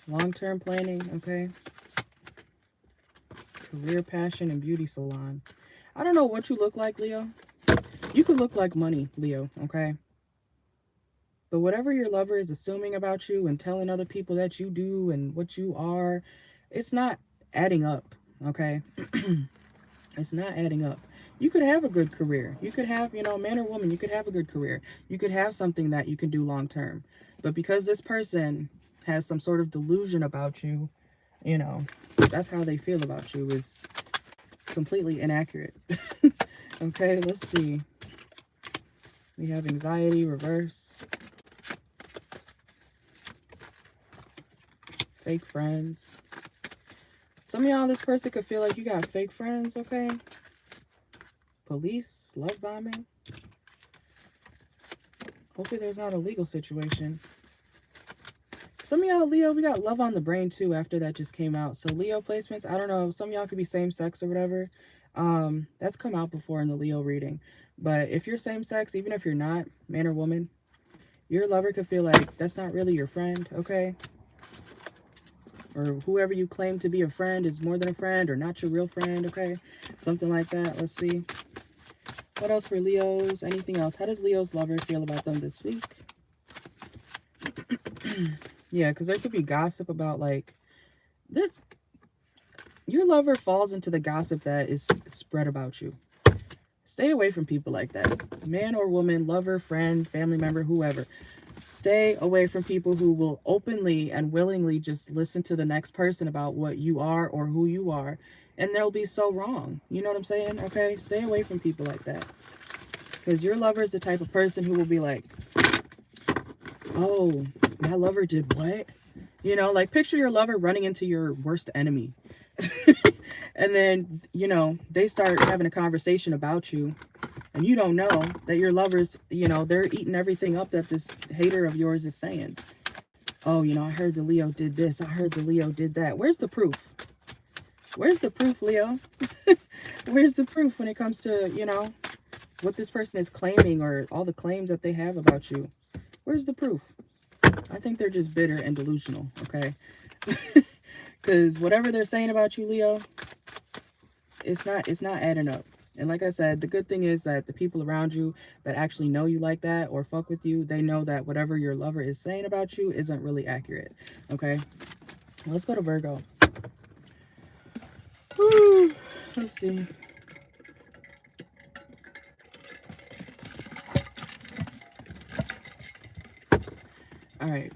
Long-term planning, okay? Career, passion, and beauty salon. I don't know what you look like, Leo. You could look like money, Leo, okay? But whatever your lover is assuming about you and telling other people that you do and what you are, it's not adding up, okay? It's not adding up. You could have a good career. You could have, you know, man or woman, you could have a good career. You could have something that you can do long term. But because this person has some sort of delusion about you, you know, that's how they feel about you, is completely inaccurate. Okay, let's see. We have anxiety, reverse. Fake friends. Some of y'all, this person could feel like you got fake friends, okay? Police, love bombing. Hopefully there's not a legal situation. Some of y'all, Leo, we got love on the brain too after that just came out. So Leo placements, I don't know, some of y'all could be same sex or whatever. That's come out before in the Leo reading. But if you're same sex, even if you're not, man or woman, your lover could feel like that's not really your friend, okay? Or whoever you claim to be a friend is more than a friend or not your real friend, okay? Something like that. Let's see. What else for Leos? Anything else? How does Leo's lover feel about them this week? Yeah, because there could be gossip about, like, this. Your lover falls into the gossip that is spread about you. Stay away from people like that. Man or woman, lover, friend, family member, whoever. Stay away from people who will openly and willingly just listen to the next person about what you are or who you are. And they'll be so wrong. You know what I'm saying? Okay? Stay away from people like that. Because your lover is the type of person who will be like, oh, my lover did what? You know, like picture your lover running into your worst enemy. And then, you know, they start having a conversation about you. And you don't know that your lovers, you know, they're eating everything up that this hater of yours is saying. Oh, you know, I heard the Leo did this. I heard the Leo did that. Where's the proof? Where's the proof, Leo? Where's the proof when it comes to, you know, what this person is claiming or all the claims that they have about you? Where's the proof? I think they're just bitter and delusional, okay? Because whatever they're saying about you, Leo, it's not adding up. And like I said, the good thing is that the people around you that actually know you like that or fuck with you, they know that whatever your lover is saying about you isn't really accurate, okay? Let's go to Virgo. Woo. Let's see. All right.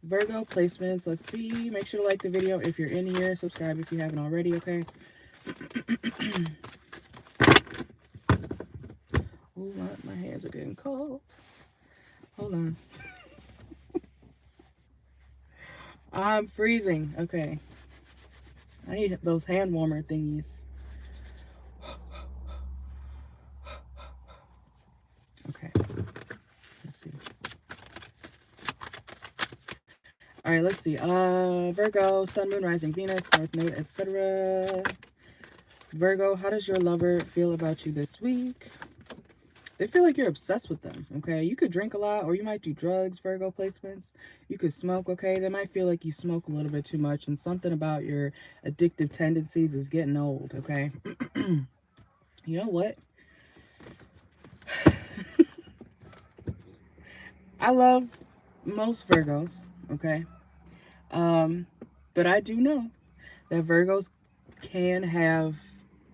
Virgo placements. Let's see. Make sure to like the video if you're in here. Subscribe if you haven't already, okay? Oh, my hands are getting cold. Hold on. I'm freezing. Okay. I need those hand warmer thingies. Okay. Let's see. All right, let's see. Virgo, Sun, Moon, Rising, Venus, North Node, etc. Virgo, how does your lover feel about you this week? They feel like you're obsessed with them, okay? You could drink a lot or you might do drugs, Virgo placements. You could smoke, okay? They might feel like you smoke a little bit too much and something about your addictive tendencies is getting old, okay? You know what? I love most Virgos, okay? But I do know that Virgos can have,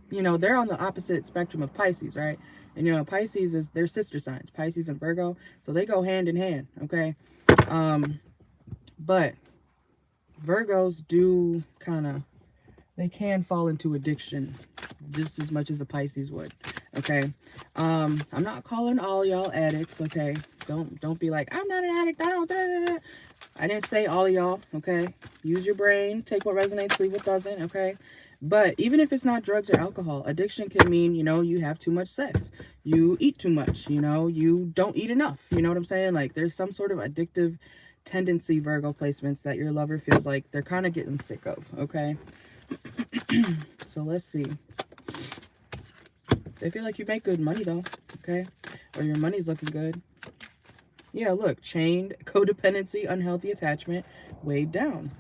you know, they're on the opposite spectrum of Pisces, right? And, you know, Pisces is their sister signs, Pisces and Virgo. So they go hand in hand, okay? But Virgos do kind of, they can fall into addiction just as much as a Pisces would, okay? I'm not calling all y'all addicts, okay? Don't be like, I'm not an addict, I don't, da, da, da. I didn't say all of y'all, okay? Use your brain, take what resonates, leave what doesn't, okay? But even if it's not drugs or alcohol, addiction can mean, you know, you have too much sex. You eat too much, you know, you don't eat enough. You know what I'm saying? Like there's some sort of addictive tendency, Virgo placements, that your lover feels like they're kind of getting sick of, okay? So let's see. They feel like you make good money though, okay? Or your money's looking good. Yeah, look, chained, codependency, unhealthy attachment, weighed down,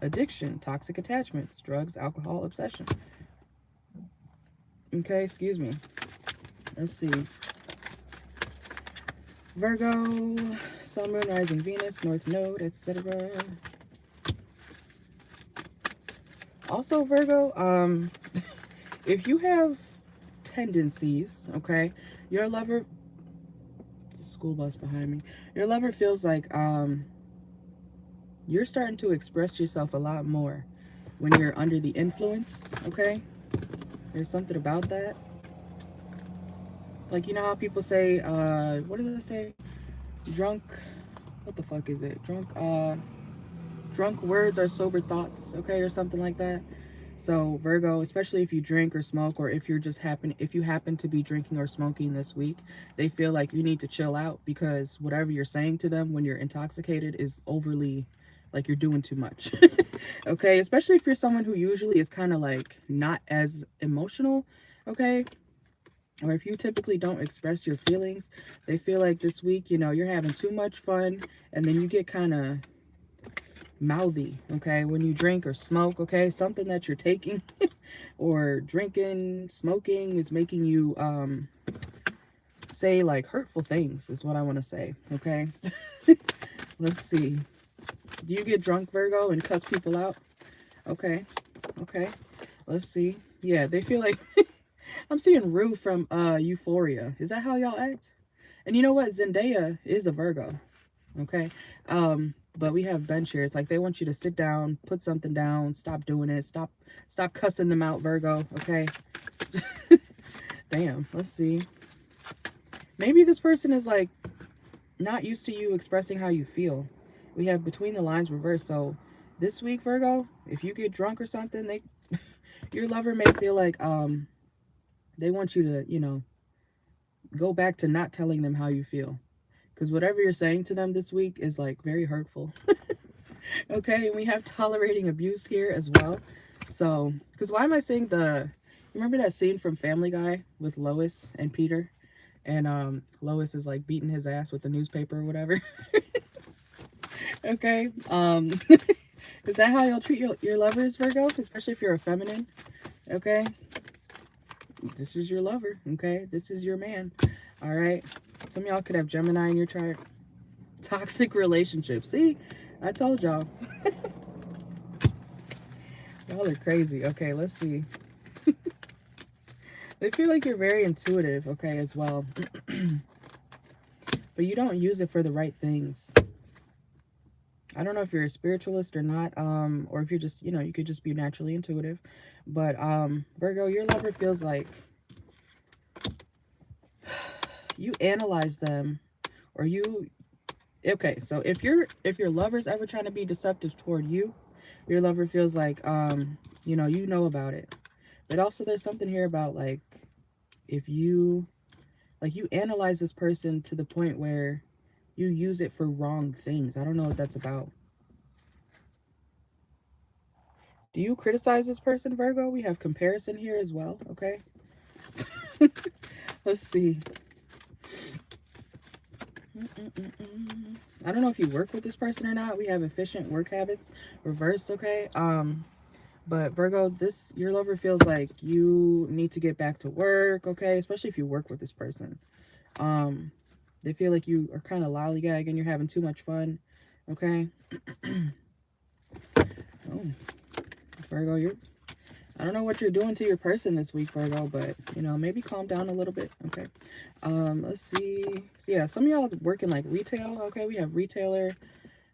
addiction, toxic attachments, drugs, alcohol, obsession. Okay, excuse me. Let's see. Virgo, Sun, Moon, Rising, Venus, North Node, etc. Also, Virgo, if you have tendencies, okay, your lover, the school bus behind me, your lover feels like you're starting to express yourself a lot more when you're under the influence, okay? There's something about that. Like, you know how people say, what do they say? Drunk, what the fuck is it? Drunk words are sober thoughts, okay? Or something like that. So Virgo, especially if you drink or smoke, or if you happen to be drinking or smoking this week, they feel like you need to chill out because whatever you're saying to them when you're intoxicated is overly, like you're doing too much. Okay, especially if you're someone who usually is kind of like not as emotional, okay? Or if you typically don't express your feelings, they feel like this week, you know, you're having too much fun and then you get kind of mouthy, okay, when you drink or smoke, okay? Something that you're taking or drinking, smoking is making you say like hurtful things is what I want to say, okay? Let's see. Do you get drunk, Virgo, and cuss people out? Okay. Okay. Let's see. Yeah, they feel like I'm seeing Rue from Euphoria. Is that how y'all act? And you know what? Zendaya is a Virgo. Okay. But we have bench here. It's like they want you to sit down, put something down, stop doing it, stop cussing them out, Virgo. Okay. Damn. Let's see. Maybe this person is like not used to you expressing how you feel. We have between the lines reversed. So this week, Virgo, if you get drunk or something, they your lover may feel like they want you to, you know, go back to not telling them how you feel. Because whatever you're saying to them this week is like very hurtful. Okay, and we have tolerating abuse here as well. So, because why am I saying remember that scene from Family Guy with Lois and Peter? And Lois is like beating his ass with the newspaper or whatever. Okay. Is that how you'll treat your lovers, Virgo? Especially if you're a feminine. Okay. This is your lover. Okay. This is your man. All right. Some of y'all could have Gemini in your chart. Toxic relationships. See, I told y'all. Y'all are crazy. Okay, let's see. They feel like you're very intuitive, okay, as well. But you don't use it for the right things. I don't know if you're a spiritualist or not, or if you're just, you know, you could just be naturally intuitive. But Virgo, your lover feels like you analyze them, or you, okay, so if your lover's ever trying to be deceptive toward you, your lover feels like you know about it. But also there's something here about like if you analyze this person to the point where you use it for wrong things. I don't know what that's about. Do you criticize this person, Virgo? We have comparison here as well, okay? Let's see. I don't know if you work with this person or not. We have efficient work habits reversed, okay? But Virgo, your lover feels like you need to get back to work, okay? Especially if you work with this person. They feel like you are kind of lollygagging, you're having too much fun, okay? Oh, Virgo, I don't know what you're doing to your person this week, Virgo, but, you know, maybe calm down a little bit, okay? Let's see. So, yeah, some of y'all work in, like, retail, okay? We have retailer,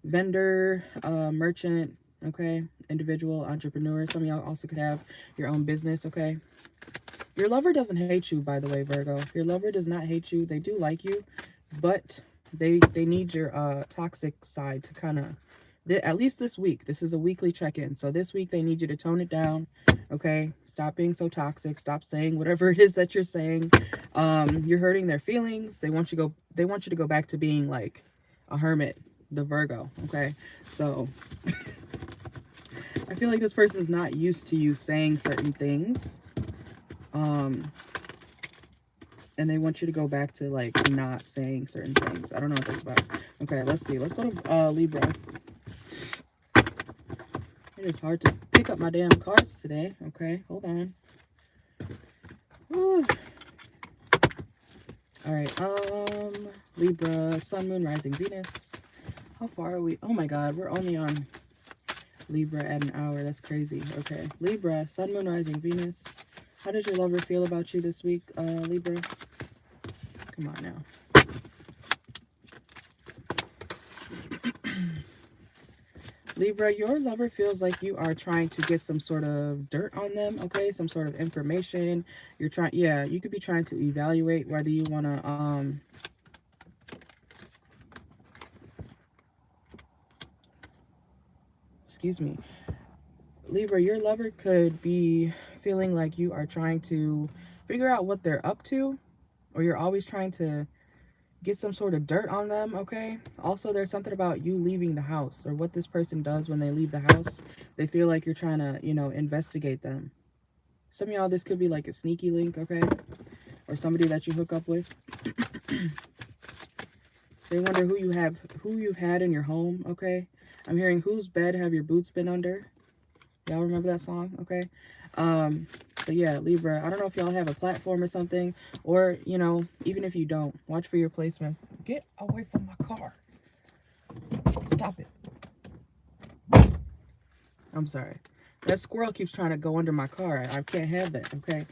vendor, merchant, okay? Individual, entrepreneur. Some of y'all also could have your own business, okay? Your lover doesn't hate you, by the way, Virgo. Your lover does not hate you. They do like you, but they need your toxic side to kind of, at least this week. This is a weekly check-in. So this week they need you to tone it down, okay? Stop being so toxic. Stop saying whatever it is that you're saying. You're hurting their feelings. They want you to go back to being like a hermit, the Virgo, okay? So I feel like this person is not used to you saying certain things. And they want you to go back to, like, not saying certain things. I don't know what that's about. Okay, let's see. Let's go to Libra. It is hard to pick up my damn cards today. Okay, hold on. Whew. All right, Libra, Sun, Moon, Rising, Venus. How far are we? Oh my God, we're only on Libra at an hour. That's crazy. Okay, Libra, Sun, Moon, Rising, Venus. How does your lover feel about you this week, Libra? Come on now. Libra, your lover feels like you are trying to get some sort of dirt on them, okay? Some sort of information. You're trying, yeah, you could be trying to evaluate whether you want to, excuse me. Libra, your lover could be feeling like you are trying to figure out what they're up to, or you're always trying to get some sort of dirt on them, okay? Also, there's something about you leaving the house, or what this person does when they leave the house. They feel like you're trying to, you know, investigate them. Some of y'all, this could be like a sneaky link, okay? Or somebody that you hook up with. They wonder who you've had in your home, okay? I'm hearing, whose bed have your boots been under? Y'all remember that song, okay? But yeah, Libra, I don't know if y'all have a platform or something, or, you know, even if you don't, watch for your placements. Get away from my car. Stop it. I'm sorry. That squirrel keeps trying to go under my car. I can't have that, okay?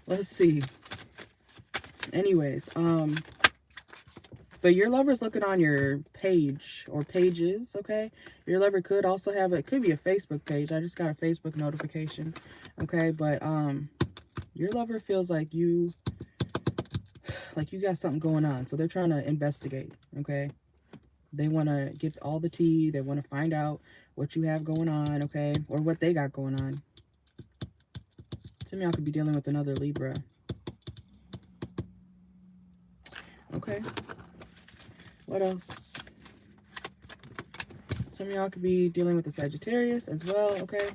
Let's see. Anyways, but your lover's looking on your page or pages, okay? Your lover could also have it could be a Facebook page. I just got a Facebook notification, okay? But your lover feels like you got something going on, so they're trying to investigate, okay? They want to get all the tea. They want to find out what you have going on, okay? Or what they got going on. Some of y'all could be dealing with another Libra. Okay. What else? Some of y'all could be dealing with a Sagittarius as well, okay?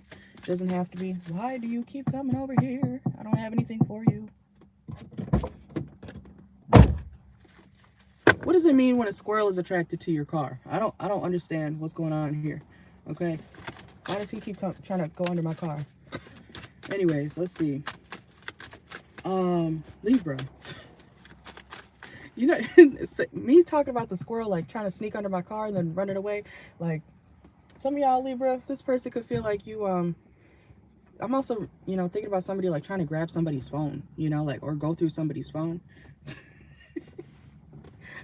Doesn't have to be. Why do you keep coming over here? I don't have anything for you. What does it mean when a squirrel is attracted to your car? I don't understand what's going on here, okay? Why does he keep trying to go under my car? Anyways, let's see. Libra. You know, me talking about the squirrel, like, trying to sneak under my car and then running away. Like, some of y'all, Libra, this person could feel like you, I'm also, you know, thinking about somebody, like, trying to grab somebody's phone, you know, like, or go through somebody's phone.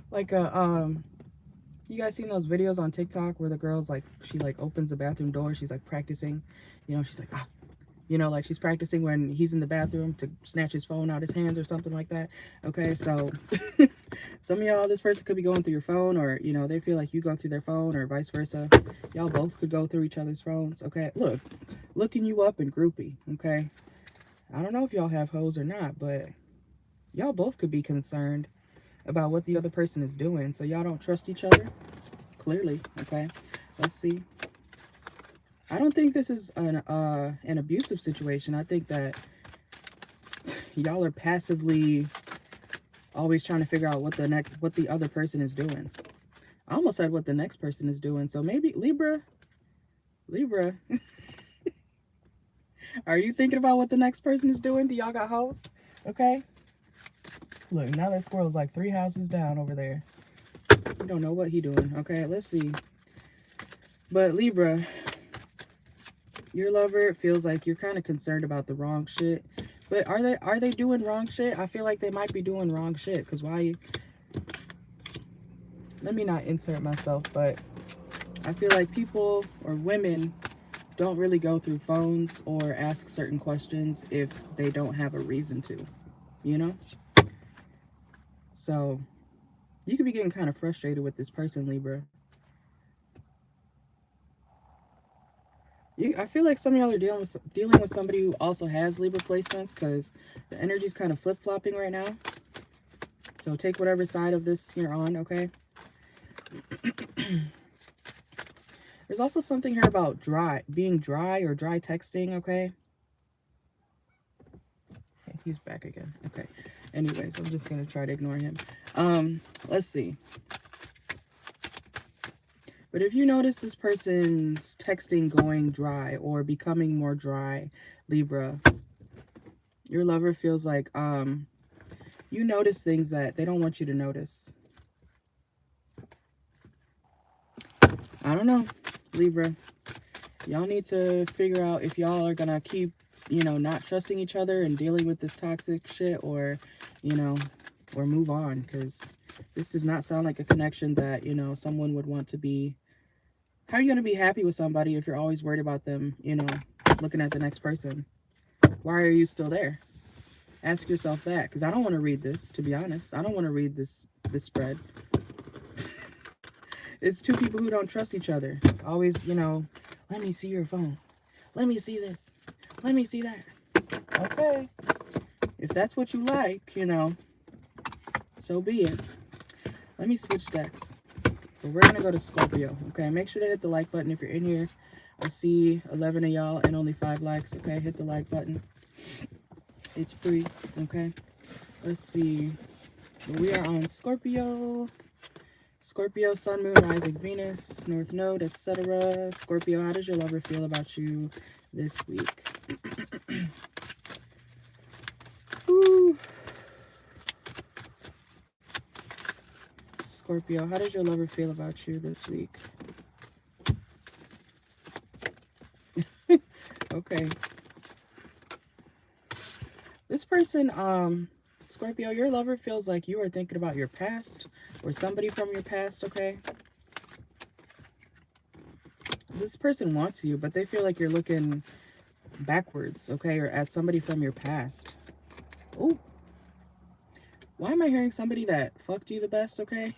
Like, you guys seen those videos on TikTok where the girl's, like, she, like, opens the bathroom door, she's, like, practicing, you know, she's like, ah. You know, like, she's practicing when he's in the bathroom to snatch his phone out his hands or something like that. Okay, so some of y'all, this person could be going through your phone, or, you know, they feel like you go through their phone, or vice versa. Y'all both could go through each other's phones. Okay, look, looking you up and groupie. Okay, I don't know if y'all have hoes or not, but y'all both could be concerned about what the other person is doing. So y'all don't trust each other, clearly. Okay, let's see. I don't think this is an abusive situation. I think that y'all are passively always trying to figure out what the other person is doing. I almost said what the next person is doing. So maybe Libra, are you thinking about what the next person is doing? Do y'all got hoes? Okay. Look, now that squirrel's like 3 houses down over there. We don't know what he doing. Okay, let's see. But Libra, your lover feels like you're kind of concerned about the wrong shit. But are they doing wrong shit? I feel like they might be doing wrong shit. Because why? Let me not insert myself, but I feel like people or women don't really go through phones or ask certain questions if they don't have a reason to, you know? So you could be getting kind of frustrated with this person, Libra. I feel like some of y'all are dealing with somebody who also has Libra placements, because the energy's kind of flip-flopping right now. So take whatever side of this you're on, okay? There's also something here about being dry or dry texting, okay? He's back again. Okay. Anyways, I'm just going to try to ignore him. Let's see. But if you notice this person's texting going dry or becoming more dry, Libra, your lover feels like you notice things that they don't want you to notice. I don't know, Libra. Y'all need to figure out if y'all are going to keep, you know, not trusting each other and dealing with this toxic shit, or, you know, or move on, because this does not sound like a connection that, you know, someone would want to be. How are you going to be happy with somebody if you're always worried about them, you know, looking at the next person? Why are you still there? Ask yourself that, because I don't want to read this, to be honest. I don't want to read this spread. It's two people who don't trust each other. Always, you know, let me see your phone. Let me see this. Let me see that. Okay. If that's what you like, you know, so be it. Let me switch decks. But we're going to go to Scorpio. Okay, make sure to hit the like button if you're in here. I see 11 of y'all and only 5 likes. Okay, hit the like button. It's free. Okay. Let's see. We are on Scorpio. Scorpio, Sun, Moon, Rising, Venus, North Node, etc. Scorpio, how does your lover feel about you this week? Scorpio, how does your lover feel about you this week? Okay. This person, Scorpio, your lover feels like you are thinking about your past or somebody from your past, okay? This person wants you, but they feel like you're looking backwards, okay, or at somebody from your past. Oh, why am I hearing somebody that fucked you the best, okay?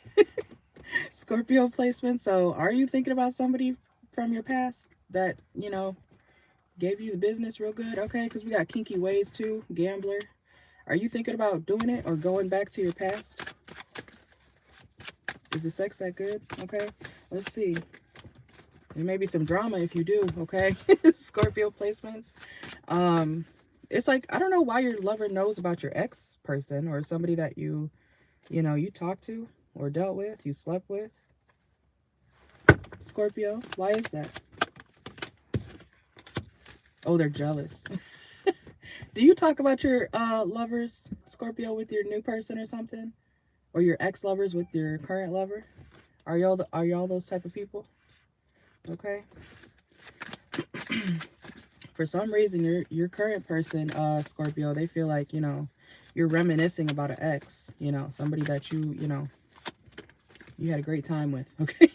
Scorpio placement. So are you thinking about somebody from your past that, you know, gave you the business real good? Okay, because we got kinky ways too, gambler. Are you thinking about doing it or going back to your past? Is the sex that good? Okay, let's see. There may be some drama if you do, okay? Scorpio placements. It's like, I don't know why your lover knows about your ex person or somebody that you know, you talked to or dealt with, you slept with. Scorpio, why is that? Oh, they're jealous. Do you talk about your lovers, Scorpio, with your new person or something? Or your ex-lovers with your current lover? Are y'all those type of people? Okay. For some reason, your current person, Scorpio, they feel like, you know, you're reminiscing about an ex, you know, somebody that you know, you had a great time with, okay?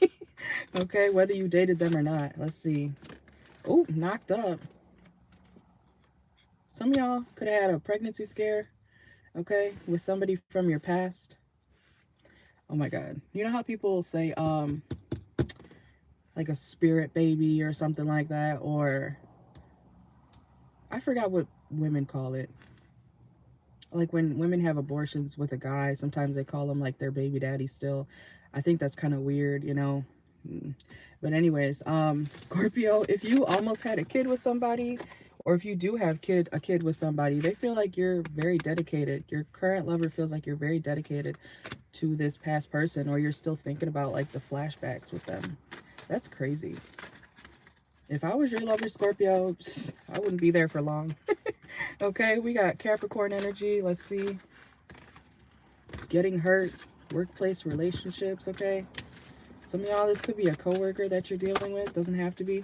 Okay, whether you dated them or not. Let's see. Oh, knocked up. Some of y'all could have had a pregnancy scare, okay, with somebody from your past. Oh my God. You know how people say, like a spirit baby or something like that, or I forgot what women call it. Like when women have abortions with a guy, sometimes they call him like their baby daddy still. I think that's kind of weird, you know. But anyways, Scorpio, if you almost had a kid with somebody, or if you do have a kid with somebody, they feel like you're very dedicated. Your current lover feels like you're very dedicated to this past person, or you're still thinking about like the flashbacks with them. That's crazy. If I was your lover, Scorpio, I wouldn't be there for long. Okay, we got Capricorn energy. Let's see. getting hurt, workplace relationships, okay? Some of y'all, this could be a coworker that you're dealing with. Doesn't have to be.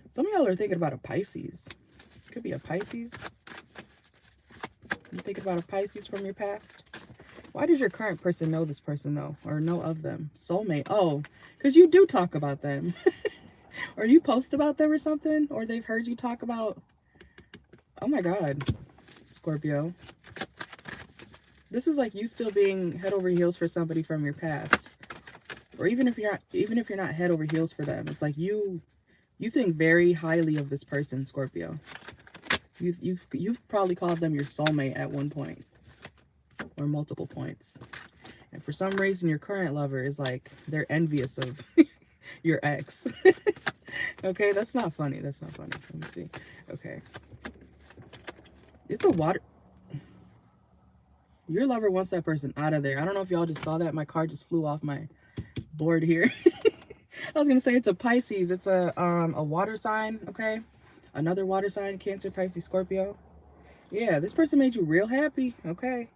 Some of y'all are thinking about a Pisces. Could be a Pisces. You thinking about a Pisces from your past? Why does your current person know this person, though? Or know of them? Soulmate. Oh, because you do talk about them. Or you post about them or something. Or they've heard you talk about... Oh my God. Scorpio. This is like you still being head over heels for somebody from your past. Or even if you're not head over heels for them. It's like you think very highly of this person, Scorpio. You've probably called them your soulmate at one point. Or multiple points. And for some reason, your current lover is like, they're envious of your ex. Okay, that's not funny. That's not funny. Let me see. Okay. It's a water... Your lover wants that person out of there. I don't know if y'all just saw that. My card just flew off my board here. I was going to say it's a Pisces. It's a water sign, okay? Another water sign, Cancer, Pisces, Scorpio. Yeah, this person made you real happy, okay?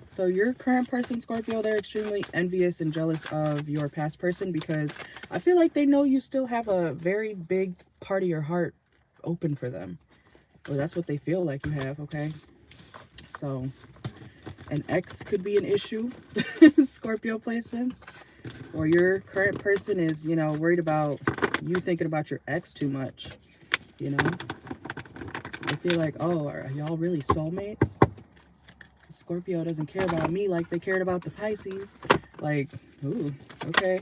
So your current person, Scorpio, they're extremely envious and jealous of your past person because I feel like they know you still have a very big part of your heart open for them. Or that's what they feel like you have, okay? So an ex could be an issue, Scorpio placements. Or your current person is, you know, worried about you thinking about your ex too much, you know? They feel like, oh, are y'all really soulmates? Scorpio doesn't care about me like they cared about the Pisces. Like, ooh, okay.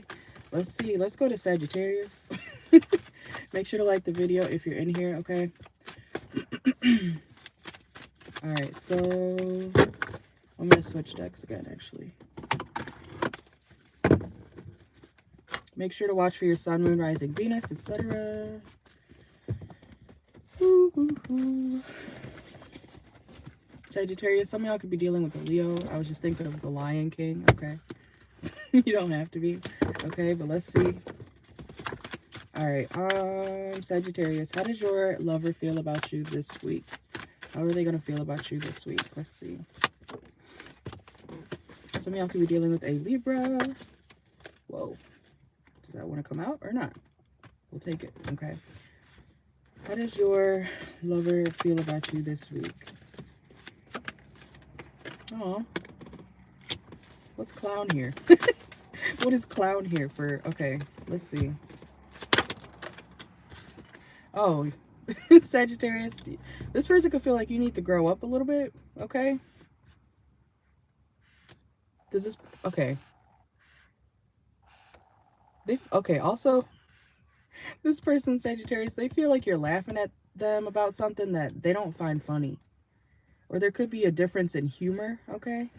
Let's see. Let's go to Sagittarius. Make sure to like the video if you're in here, okay? All right, so I'm going to switch decks again, actually. Make sure to watch for your sun, moon, rising, Venus, etc. Sagittarius, some of y'all could be dealing with a Leo. I was just thinking of the Lion King, okay? You don't have to be, okay? But let's see. All right, Sagittarius, how does your lover feel about you this week? How are they going to feel about you this week? Let's see. Some of y'all could be dealing with a Libra. Whoa. Does that want to come out or not? We'll take it, okay? How does your lover feel about you this week? Oh, what's clown here? What is clown here for? Okay, let's see. Oh, Sagittarius, this person could feel like you need to grow up a little bit, okay? Does this, okay. Okay, also, this person, Sagittarius, they feel like you're laughing at them about something that they don't find funny. Or there could be a difference in humor, okay,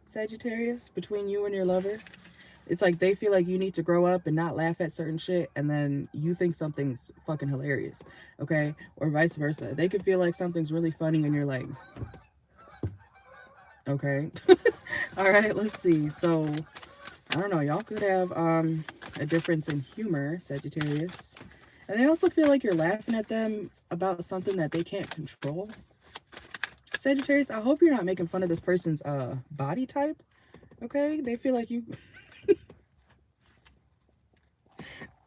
Sagittarius, between you and your lover. It's like they feel like you need to grow up and not laugh at certain shit, and then you think something's fucking hilarious, okay? Or vice versa. They could feel like something's really funny and you're like, okay. All right, let's see. So, I don't know. Y'all could have a difference in humor, Sagittarius. And they also feel like you're laughing at them about something that they can't control. Sagittarius, I hope you're not making fun of this person's body type, okay? They feel like you...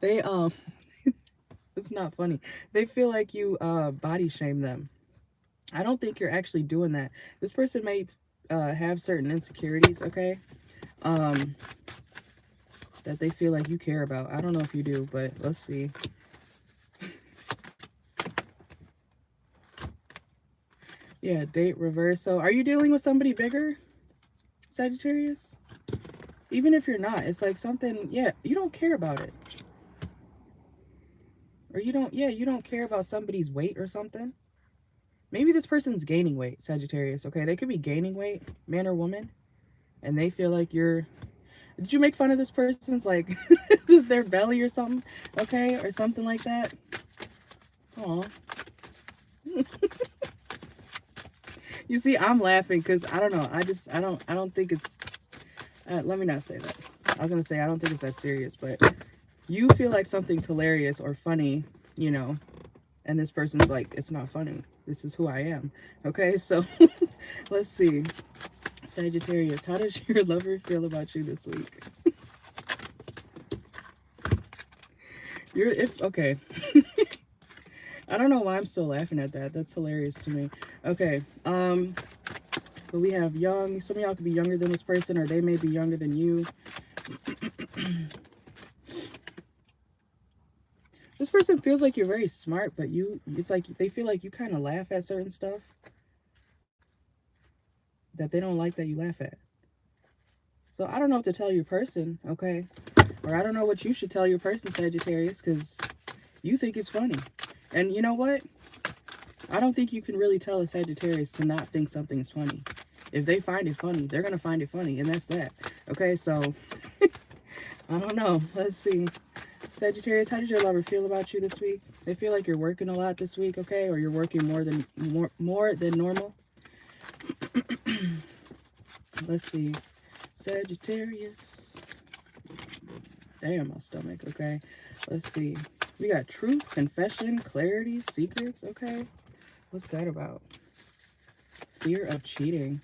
They, it's not funny. They feel like you body shame them. I don't think you're actually doing that. This person may have certain insecurities, okay? That they feel like you care about. I don't know if you do, but let's see. Yeah, date reverse. So are you dealing with somebody bigger, Sagittarius? Even if you're not, it's like something, yeah, you don't care about it. Or you don't care about somebody's weight or something. Maybe this person's gaining weight, Sagittarius, okay? They could be gaining weight, man or woman. And they feel like you're... Did you make fun of this person's, like, their belly or something? Okay? Or something like that? Aw. You see, I'm laughing because, I don't know. I don't think it's... let me not say that. I was going to say, I don't think it's that serious, but you feel like something's hilarious or funny, you know, And this person's like, it's not funny. This is who I am. Okay, so let's see. Sagittarius, how does your lover feel about you this week? Okay. I don't know why I'm still laughing at that. That's hilarious to me. Okay. But we have young. Some of y'all could be younger than this person, or they may be younger than you. This person feels like you're very smart, but it's like they feel like you kind of laugh at certain stuff that they don't like that you laugh at. So I don't know what to tell your person, okay? Or I don't know what you should tell your person, Sagittarius, because you think it's funny. And you know what? I don't think you can really tell a Sagittarius to not think something's funny. If they find it funny, they're going to find it funny, and that's that. Okay, so I don't know. Let's see. Sagittarius, how does your lover feel about you this week? They feel like you're working a lot this week, okay? Or you're working more than normal. Let's see. Sagittarius. Damn, my stomach, okay? Let's see. We got truth, confession, clarity, secrets, okay? What's that about? Fear of cheating.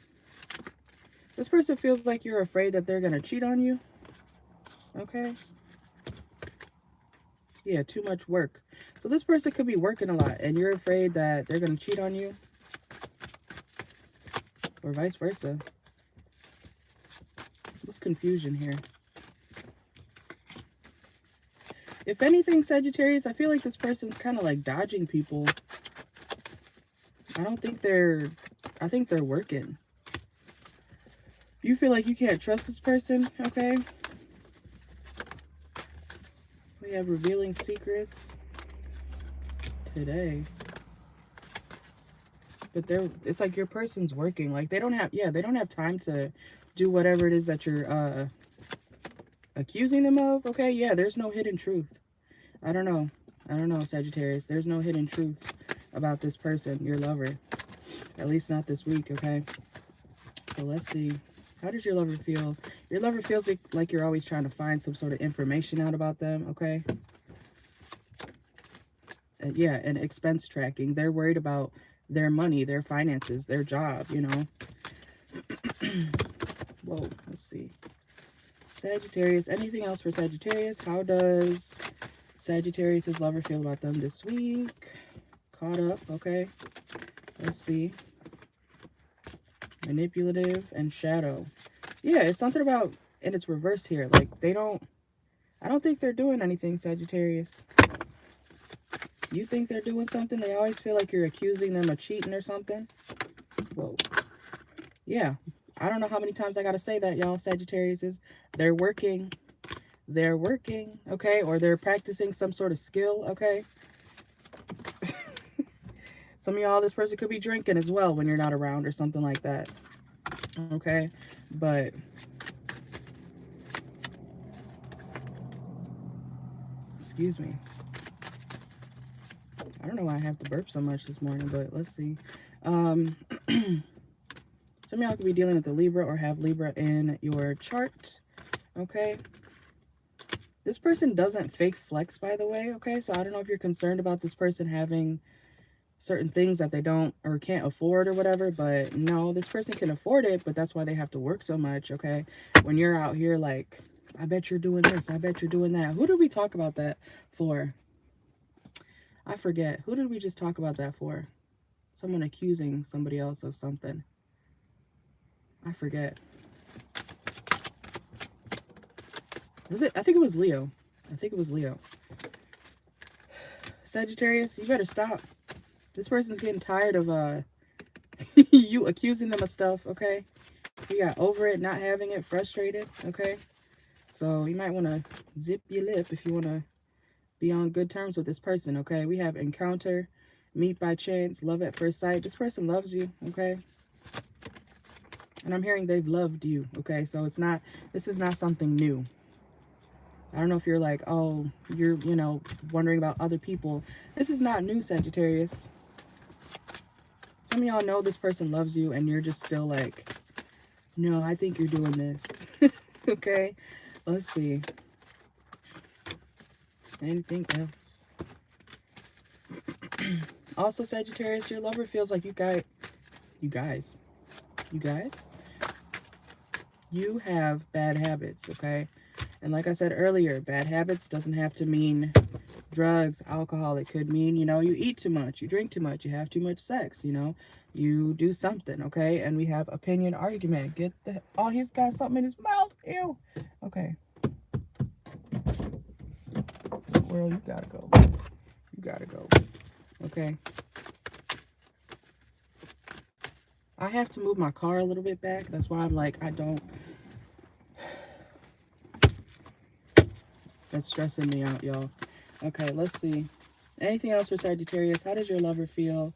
This person feels like you're afraid that they're going to cheat on you. Okay? Yeah, too much work. So this person could be working a lot and you're afraid that they're going to cheat on you. Or vice versa. What's confusion here? If anything, Sagittarius, I feel like this person's kind of like dodging people. I think they're working. You feel like you can't trust this person, okay? We have revealing secrets today. But it's like your person's working. Like they don't have time to do whatever it is that you're accusing them of, okay? Yeah, there's no hidden truth. I don't know, Sagittarius. There's no hidden truth about this person, your lover. At least not this week, okay? So let's see. How does your lover feel? Your lover feels like you're always trying to find some sort of information out about them, okay? Yeah, and expense tracking. They're worried about their money, their finances, their job, you know? Whoa, let's see. Sagittarius, anything else for Sagittarius? How does Sagittarius' lover feel about them this week? Caught up, okay. Let's see. Manipulative and shadow. Yeah, it's something about, and it's reversed here. Like, I don't think they're doing anything, Sagittarius. You think they're doing something? They always feel like you're accusing them of cheating or something. Whoa. Yeah. I don't know how many times I got to say that, y'all. Sagittarius is, they're working. They're working, okay? Or they're practicing some sort of skill, okay? Some of y'all, this person could be drinking as well when you're not around or something like that, okay? But excuse me. I don't know why I have to burp so much this morning, but let's see. Some of y'all could be dealing with the Libra or have Libra in your chart, okay? This person doesn't fake flex, by the way, okay? So I don't know if you're concerned about this person having certain things that they don't or can't afford or whatever, but no, this person can afford it, but that's why they have to work so much, okay? When you're out here like, I bet you're doing this, I bet you're doing that. Who did we talk about that for? I forget. Who did we just talk about that for? Someone accusing somebody else of something. I forget. Was it? I think it was Leo. I think it was Leo. Sagittarius, you better stop. This person's getting tired of you accusing them of stuff, okay? You got over it, not having it, frustrated, okay? So you might want to zip your lip if you want to be on good terms with this person, okay? We have encounter, meet by chance, love at first sight. This person loves you, okay? And I'm hearing they've loved you, okay? So this is not something new. I don't know if you're like, oh, you're, wondering about other people. This is not new, Sagittarius. Some of y'all know this person loves you and you're just still like, no, I think you're doing this. Okay, let's see. Anything else? Also, Sagittarius, your lover feels like you have bad habits, okay? And like I said earlier, bad habits doesn't have to mean drugs, alcohol. It could mean, you know, you eat too much, you drink too much, you have too much sex, you know, you do something, okay? And we have opinion argument. Get the, oh, he's got something in his mouth. Ew. Okay. Squirrel, you gotta go. You gotta go. Okay. I have to move my car a little bit back. That's why I'm like, I don't. That's stressing me out, y'all. Okay, let's see. Anything else for Sagittarius? How does your lover feel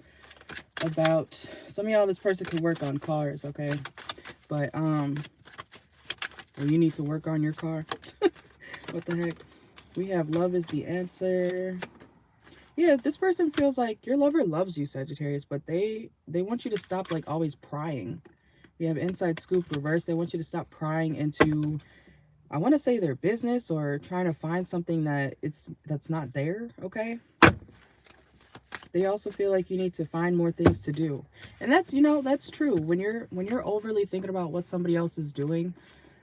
about, some of y'all, this person could work on cars, okay? But, well, you need to work on your car. What the heck? We have love is the answer. Yeah, this person feels like your lover loves you, Sagittarius, but they want you to stop, like, always prying. We have inside scoop reverse. They want you to stop prying into, I want to say, their business, or trying to find something that's not there, okay? They also feel like you need to find more things to do. And that's, you know, that's true. When you're overly thinking about what somebody else is doing,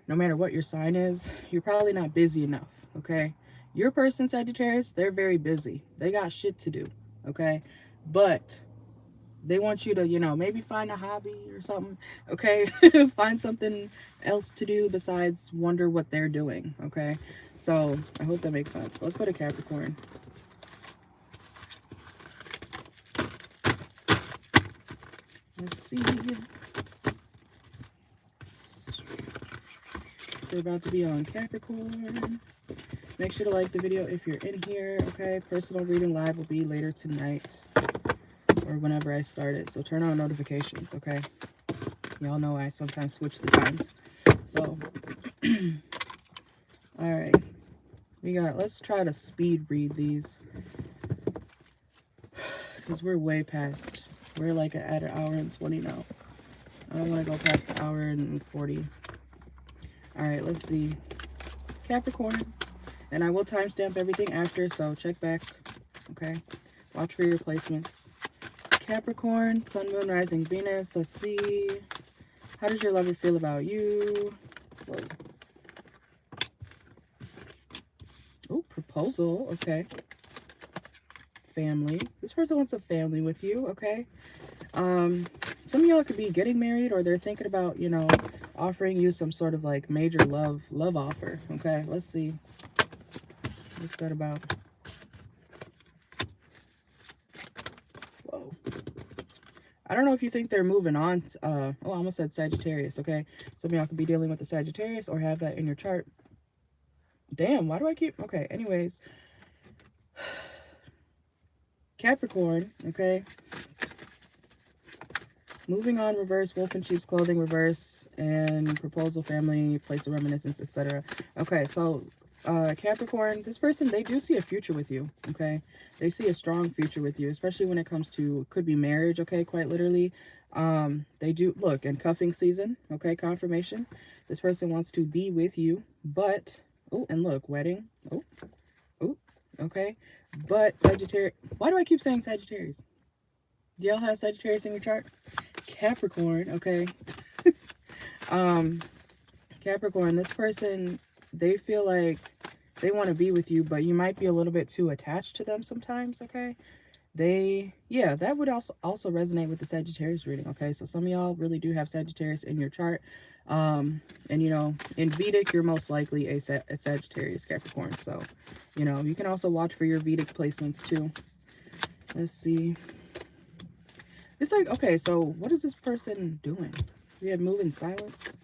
no matter what your sign is, you're probably not busy enough, okay? Your person, Sagittarius, they're very busy. They got shit to do, okay? But they want you to, you know, maybe find a hobby or something, okay? Find something else to do besides wonder what they're doing, okay? So I hope that makes sense. Let's go to Capricorn. Let's see. We're about to be on Capricorn. Make sure to like the video if you're in here, okay? Personal reading live will be later tonight or whenever I start it. So turn on notifications, okay? Y'all know I sometimes switch the times. So, all right. Let's try to speed read these, because we're way past. We're like at an hour and 20 now. I don't want to go past the hour and 40. All right, let's see. Capricorn. And I will timestamp everything after, so check back, okay? Watch for your placements. Capricorn, Sun, Moon, Rising, Venus. Let's see. How does your lover feel about you? Whoa. Oh, proposal. Okay. Family. This person wants a family with you, okay? Some of y'all could be getting married, or they're thinking about, you know, offering you some sort of like major love offer, okay? Let's see. What's that about? Whoa. I don't know if you think they're moving on. Oh, I almost said Sagittarius, okay? Some of y'all could be dealing with the Sagittarius or have that in your chart. Damn, why do I keep... Okay, anyways. Capricorn, okay? Moving on, reverse, wolf in sheep's clothing, reverse, and proposal, family, place of reminiscence, etc. Okay, so Capricorn, this person, they do see a future with you, okay? They see a strong future with you, especially when it comes to, could be marriage, okay, quite literally. They do, look, in cuffing season, okay, confirmation. This person wants to be with you, but, oh, and look, wedding, oh, okay. But Sagittarius, why do I keep saying Sagittarius? Do y'all have Sagittarius in your chart? Capricorn, okay. Capricorn, this person, they feel like they want to be with you, but you might be a little bit too attached to them sometimes, okay? Yeah, that would also resonate with the Sagittarius reading, okay? So some of y'all really do have Sagittarius in your chart. And, you know, in Vedic, you're most likely a Sagittarius, Capricorn. So, you know, you can also watch for your Vedic placements, too. Let's see. It's like, okay, so what is this person doing? We have move in silence.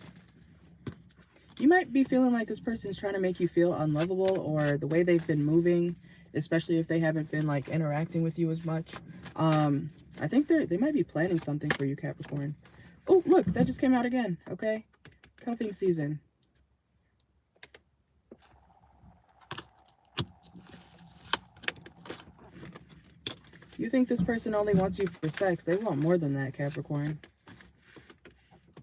You might be feeling like this person's trying to make you feel unlovable, or the way they've been moving, especially if they haven't been like interacting with you as much. I think they might be planning something for you, Capricorn. Oh, look, that just came out again. Okay, cuffing season. You think this person only wants you for sex? They want more than that, Capricorn.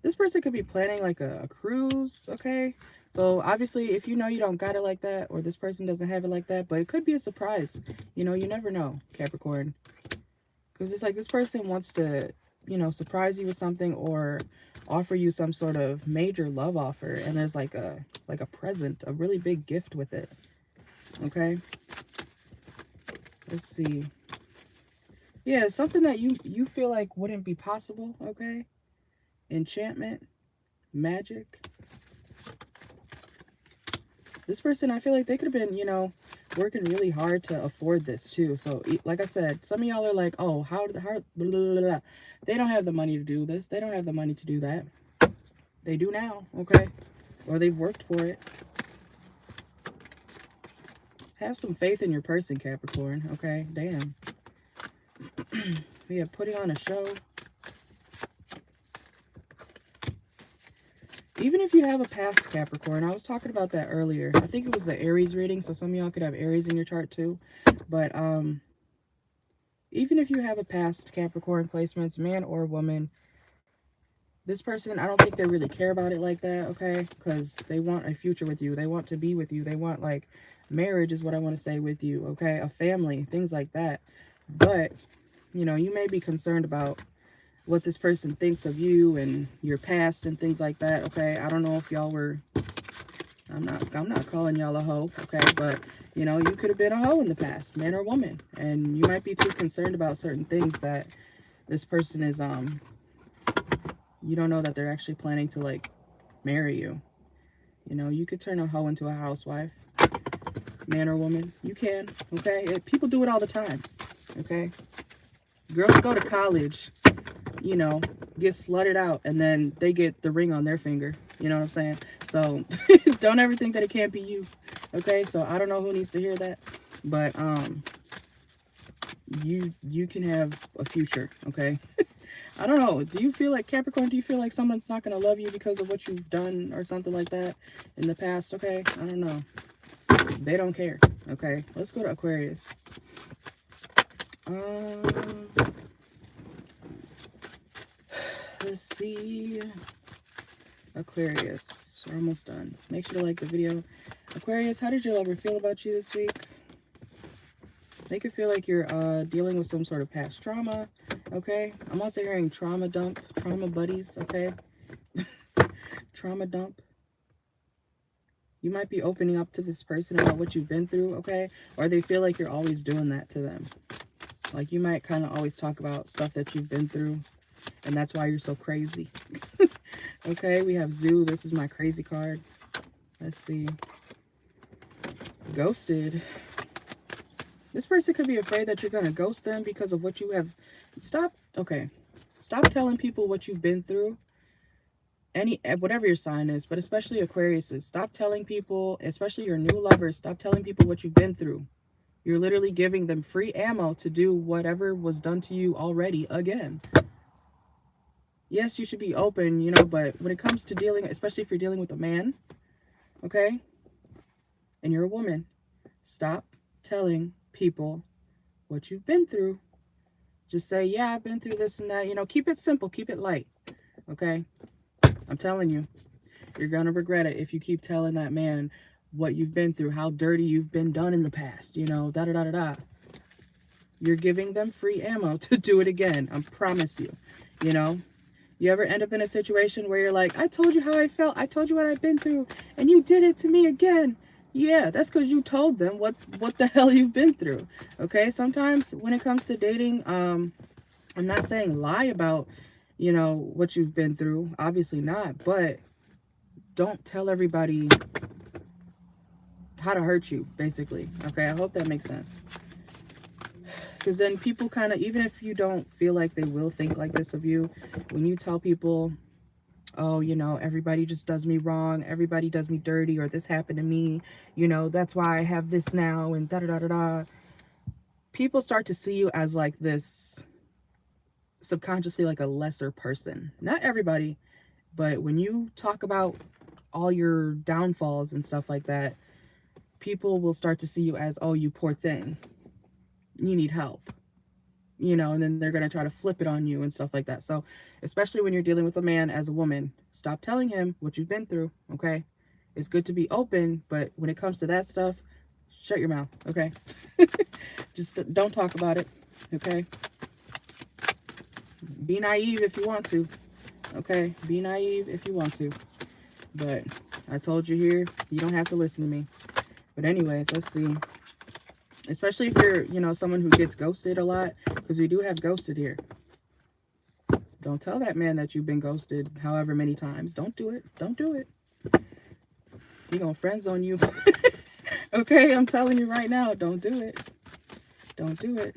This person could be planning like a cruise, okay? So obviously, if you know you don't got it like that, or this person doesn't have it like that, but it could be a surprise. You know, you never know, Capricorn. Because it's like this person wants to, you know, surprise you with something or offer you some sort of major love offer. And there's like a present, a really big gift with it. Okay. Let's see. Yeah, something that you feel like wouldn't be possible. Okay. Enchantment, magic. This person, I feel like they could have been, you know, working really hard to afford this too. So like I said, some of y'all are like, oh, how blah, blah, blah, blah. They don't have the money to do this. They don't have the money to do that. They do now. Okay. Or they've worked for it. Have some faith in your person, Capricorn. Okay. Damn. Yeah, putting on a show. Even if you have a past Capricorn, I was talking about that earlier. I think it was the Aries reading, so some of y'all could have Aries in your chart too. But even if you have a past Capricorn placements, man or woman, this person, I don't think they really care about it like that, okay? Because they want a future with you. They want to be with you. They want, like, marriage is what I want to say with you, okay? A family, things like that. But, you know, you may be concerned about what this person thinks of you and your past and things like that, okay? I don't know if y'all were, I'm not calling y'all a hoe, okay? But, you know, you could have been a hoe in the past, man or woman. And you might be too concerned about certain things that this person is, you don't know that they're actually planning to, like, marry you. You know, you could turn a hoe into a housewife, man or woman. You can, okay? People do it all the time, okay? Girls go to college, you know, get slutted out, and then they get the ring on their finger. You know what I'm saying? So don't ever think that it can't be you. Okay, so I don't know who needs to hear that, but you can have a future. Okay. I don't know. Do you feel like, Capricorn, do you feel like someone's not going to love you because of what you've done or something like that in the past? Okay, I don't know. They don't care. Okay, let's go to Aquarius. Let's see. Aquarius. We're almost done. Make sure to like the video. Aquarius, how did your lover feel about you this week? They could feel like you're dealing with some sort of past trauma. Okay. I'm also hearing trauma dump, trauma buddies. Okay. Trauma dump. You might be opening up to this person about what you've been through. Okay. Or they feel like you're always doing that to them. Like you might kind of always talk about stuff that you've been through. And that's why you're so crazy. Okay, we have Zoo. This is my crazy card. Let's see. Ghosted. This person could be afraid that you're going to ghost them because of what you have. Stop telling people what you've been through. Whatever your sign is, but especially Aquarius is. Stop telling people, especially your new lovers, stop telling people what you've been through. You're literally giving them free ammo to do whatever was done to you already again. Yes, you should be open, you know, but when it comes to dealing, especially if you're dealing with a man, okay, and you're a woman, stop telling people what you've been through. Just say, yeah, I've been through this and that. You know, keep it simple, keep it light, okay? I'm telling you, you're going to regret it if you keep telling that man what you've been through, how dirty you've been done in the past, you know, da-da-da-da-da. You're giving them free ammo to do it again. I promise you, you know? You ever end up in a situation where you're like, I told you how I felt. I told you what I've been through. And you did it to me again. Yeah, that's because you told them what the hell you've been through. Okay, sometimes when it comes to dating, I'm not saying lie about, you know, what you've been through. Obviously not. But don't tell everybody how to hurt you, basically. Okay, I hope that makes sense. Because then people kind of, even if you don't feel like they will think like this of you, when you tell people, oh, you know, everybody just does me wrong, everybody does me dirty, or this happened to me, you know, that's why I have this now, and da-da-da-da-da. People start to see you as like this, subconsciously like a lesser person. Not everybody, but when you talk about all your downfalls and stuff like that, people will start to see you as, oh, you poor thing. You need help, you know, and then they're going to try to flip it on you and stuff like that. So especially when you're dealing with a man as a woman, stop telling him what you've been through. Okay. It's good to be open, but when it comes to that stuff, shut your mouth. Okay. Just don't talk about it. Okay. Be naive if you want to. Okay? Be naive if you want to. But I told you here, you don't have to listen to me. But anyways, let's see. Especially if you're, you know, someone who gets ghosted a lot. Because we do have ghosted here. Don't tell that man that you've been ghosted however many times. Don't do it. Don't do it. He gonna friend zone you. Okay, I'm telling you right now, don't do it. Don't do it.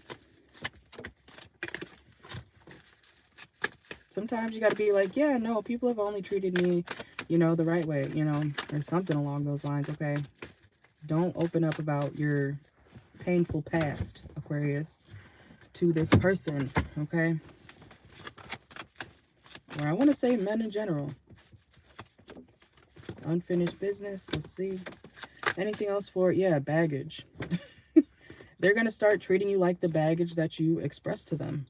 Sometimes you got to be like, yeah, no, people have only treated me, you know, the right way, you know, or something along those lines, okay? Don't open up about your painful past, Aquarius, to this person, okay? Or I want to say men in general. Unfinished business, let's see. Anything else for it? Yeah, baggage. They're going to start treating you like the baggage that you express to them.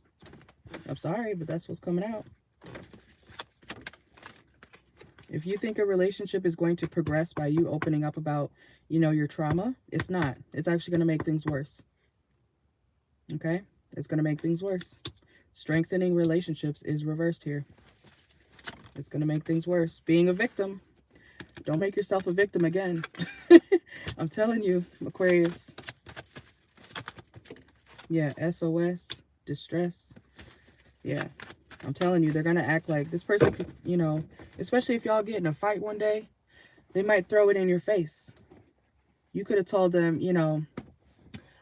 I'm sorry, but that's what's coming out. If you think a relationship is going to progress by you opening up about, you know, your trauma, it's not. It's actually going to make things worse. Okay? It's going to make things worse. Strengthening relationships is reversed here. It's going to make things worse. Being a victim. Don't make yourself a victim again. I'm telling you, Aquarius. Yeah, SOS, distress. Yeah, I'm telling you, they're going to act like this person could, you know, especially if y'all get in a fight one day, they might throw it in your face. You could have told them, you know,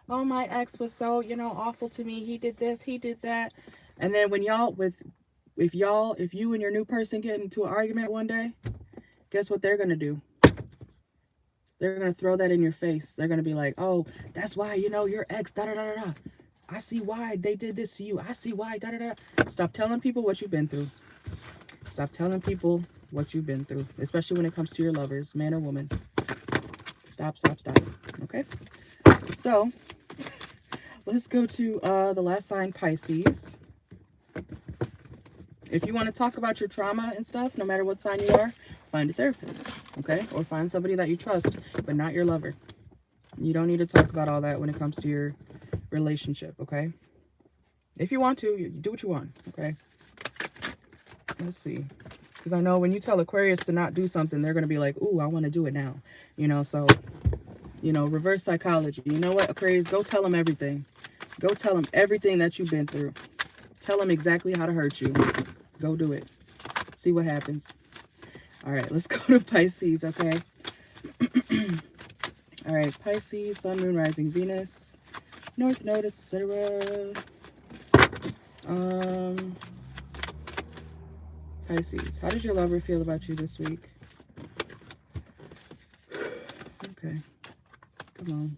oh, my ex was so, you know, awful to me. He did this, he did that. And then when y'all, if you and your new person get into an argument one day, guess what they're going to do? They're going to throw that in your face. They're going to be like, oh, that's why, you know, your ex, da-da-da-da-da. I see why they did this to you. I see why, da-da-da. Stop telling people what you've been through. Stop telling people what you've been through, especially when it comes to your lovers, man or woman. Stop, stop, stop. Okay? So, let's go to the last sign, Pisces. If you want to talk about your trauma and stuff, no matter what sign you are, find a therapist, okay? Or find somebody that you trust, but not your lover. You don't need to talk about all that when it comes to your relationship, okay? If you want to, you do what you want, okay? Let's see. Because I know when you tell Aquarius to not do something, they're going to be like, ooh, I want to do it now. You know, so, you know, reverse psychology. You know what, Aquarius? Go tell them everything. Go tell them everything that you've been through. Tell them exactly how to hurt you. Go do it. See what happens. All right, let's go to Pisces, okay? All right, Pisces, Sun, Moon, Rising, Venus, North Node, etc. Pisces, how did your lover feel about you this week? Okay, come on.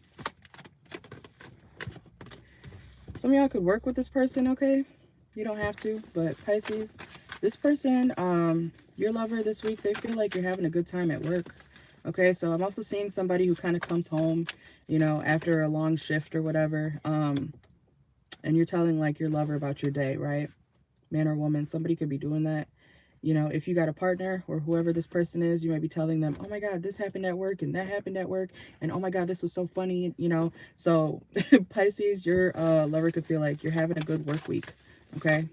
Some of y'all could work with this person, okay? You don't have to, but Pisces, this person, your lover this week, they feel like you're having a good time at work. Okay, so I'm also seeing somebody who kind of comes home, you know, after a long shift or whatever, and you're telling like your lover about your day, right? Man or woman, somebody could be doing that. You know, if you got a partner or whoever this person is, you might be telling them, oh my God, this happened at work and that happened at work. And oh my God, this was so funny, you know. So Pisces, your lover could feel like you're having a good work week, okay?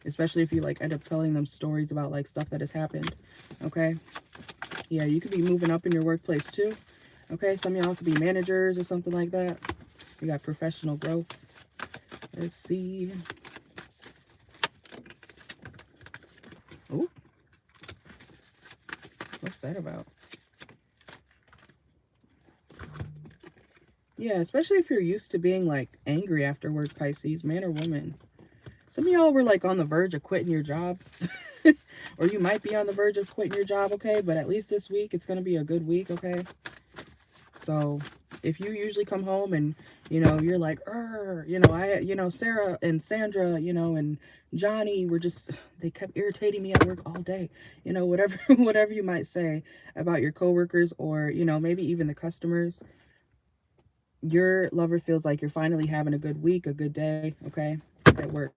Especially if you like end up telling them stories about like stuff that has happened, okay? Yeah, you could be moving up in your workplace too, okay? Some of y'all could be managers or something like that. You got professional growth. Let's see. Ooh. What's that about? Yeah, especially if you're used to being like angry after work, Pisces, man or woman. Some of y'all were like on the verge of quitting your job. Or you might be on the verge of quitting your job, okay? But at least this week, it's going to be a good week, okay? So if you usually come home and, you know, you're like, you know, Sarah and Sandra, you know, and Johnny were just, they kept irritating me at work all day. You know, whatever, whatever you might say about your coworkers or, you know, maybe even the customers. Your lover feels like you're finally having a good week, a good day, okay, at work.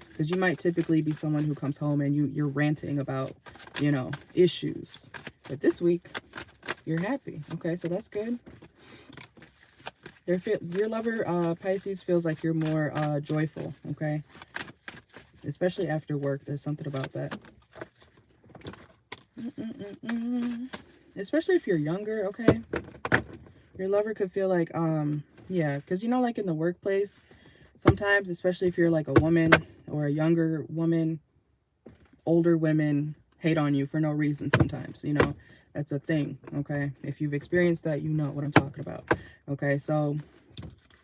Because you might typically be someone who comes home and you're ranting about, you know, issues. But this week, you're happy. Okay, so that's good. Your lover, Pisces, feels like you're more joyful, okay? especially after work. There's something about that. Especially if you're younger, okay? Your lover could feel like, yeah, because you know, like in the workplace, sometimes, especially if you're like a woman or a younger woman, older women hate on you for no reason sometimes, you know? That's a thing, okay? If you've experienced that, you know what I'm talking about, okay? So,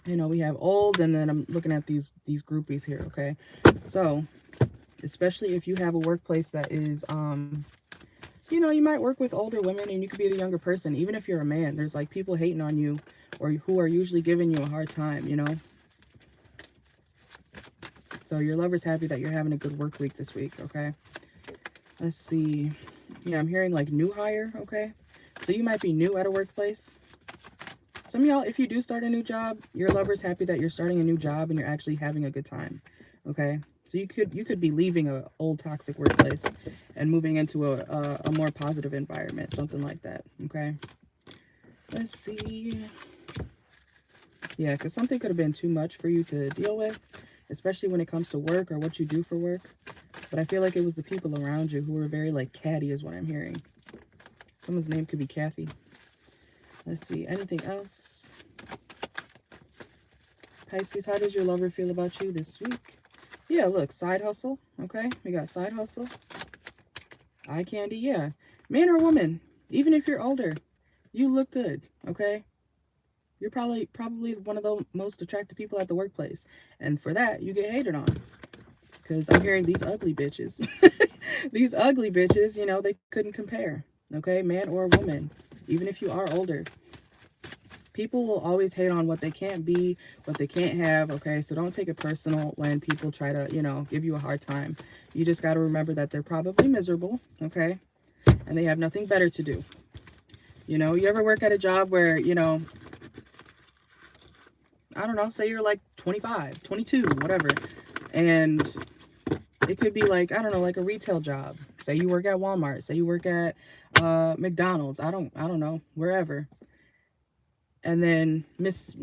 you know, we have old, and then I'm looking at these groupies here, okay? So, especially if you have a workplace that is, you know, you might work with older women and you could be the younger person. Even if you're a man, there's like people hating on you or who are usually giving you a hard time, you know? So your lover's happy that you're having a good work week this week, okay? Let's see. Yeah, I'm hearing like new hire, okay? So you might be new at a workplace. Some of y'all, if you do start a new job, your lover's happy that you're starting a new job and you're actually having a good time, okay? So you could be leaving a old toxic workplace and moving into a more positive environment, something like that, okay? Let's see. Yeah, because something could have been too much for you to deal with, especially when it comes to work or what you do for work. But I feel like it was the people around you who were very, like, catty is what I'm hearing. Someone's name could be Kathy. Let's see. Anything else? Pisces, how does your lover feel about you this week? Yeah, look, side hustle, okay? We got side hustle. Eye candy, yeah. Man or woman, even if you're older, you look good, okay? You're probably one of the most attractive people at the workplace. And for that, you get hated on. Because I'm hearing these ugly bitches. These ugly bitches, you know, they couldn't compare, okay? Man or woman, even if you are older. People will always hate on what they can't be, what they can't have, okay? So don't take it personal when people try to, you know, give you a hard time. You just got to remember that they're probably miserable, okay? And they have nothing better to do. You know, you ever work at a job where, you know, I don't know, say you're like 25, 22, whatever. And it could be like, I don't know, like a retail job. Say you work at Walmart, say you work at McDonald's, I don't know, wherever. And then Miss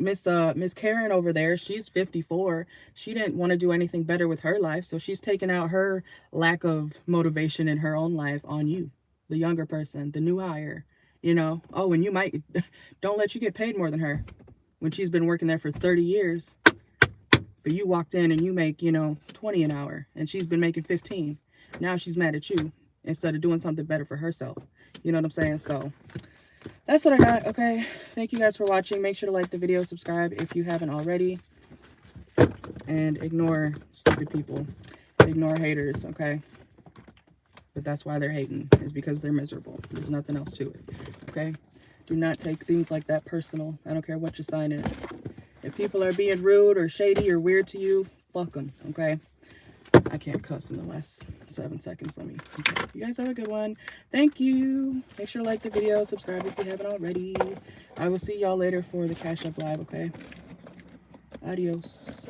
Karen over there, she's 54. She didn't want to do anything better with her life, so she's taking out her lack of motivation in her own life on you, the younger person, the new hire. You know, oh, and you might, don't let you get paid more than her when she's been working there for 30 years. But you walked in and you make, you know, 20 an hour, and she's been making 15. Now she's mad at you instead of doing something better for herself. You know what I'm saying? So that's what I got, okay? Thank you guys for watching. Make sure to like the video, subscribe if you haven't already. And ignore stupid people. Ignore haters, okay? But that's why they're hating, is because they're miserable. There's nothing else to it, okay? Do not take things like that personal. I don't care what your sign is. If people are being rude or shady or weird to you, fuck them, okay? I can't cuss in the last 7 seconds. Okay. You guys have a good one. Thank you. Make sure to like the video, subscribe if you haven't already. I will see y'all later for the Cash Up Live, okay? Adios.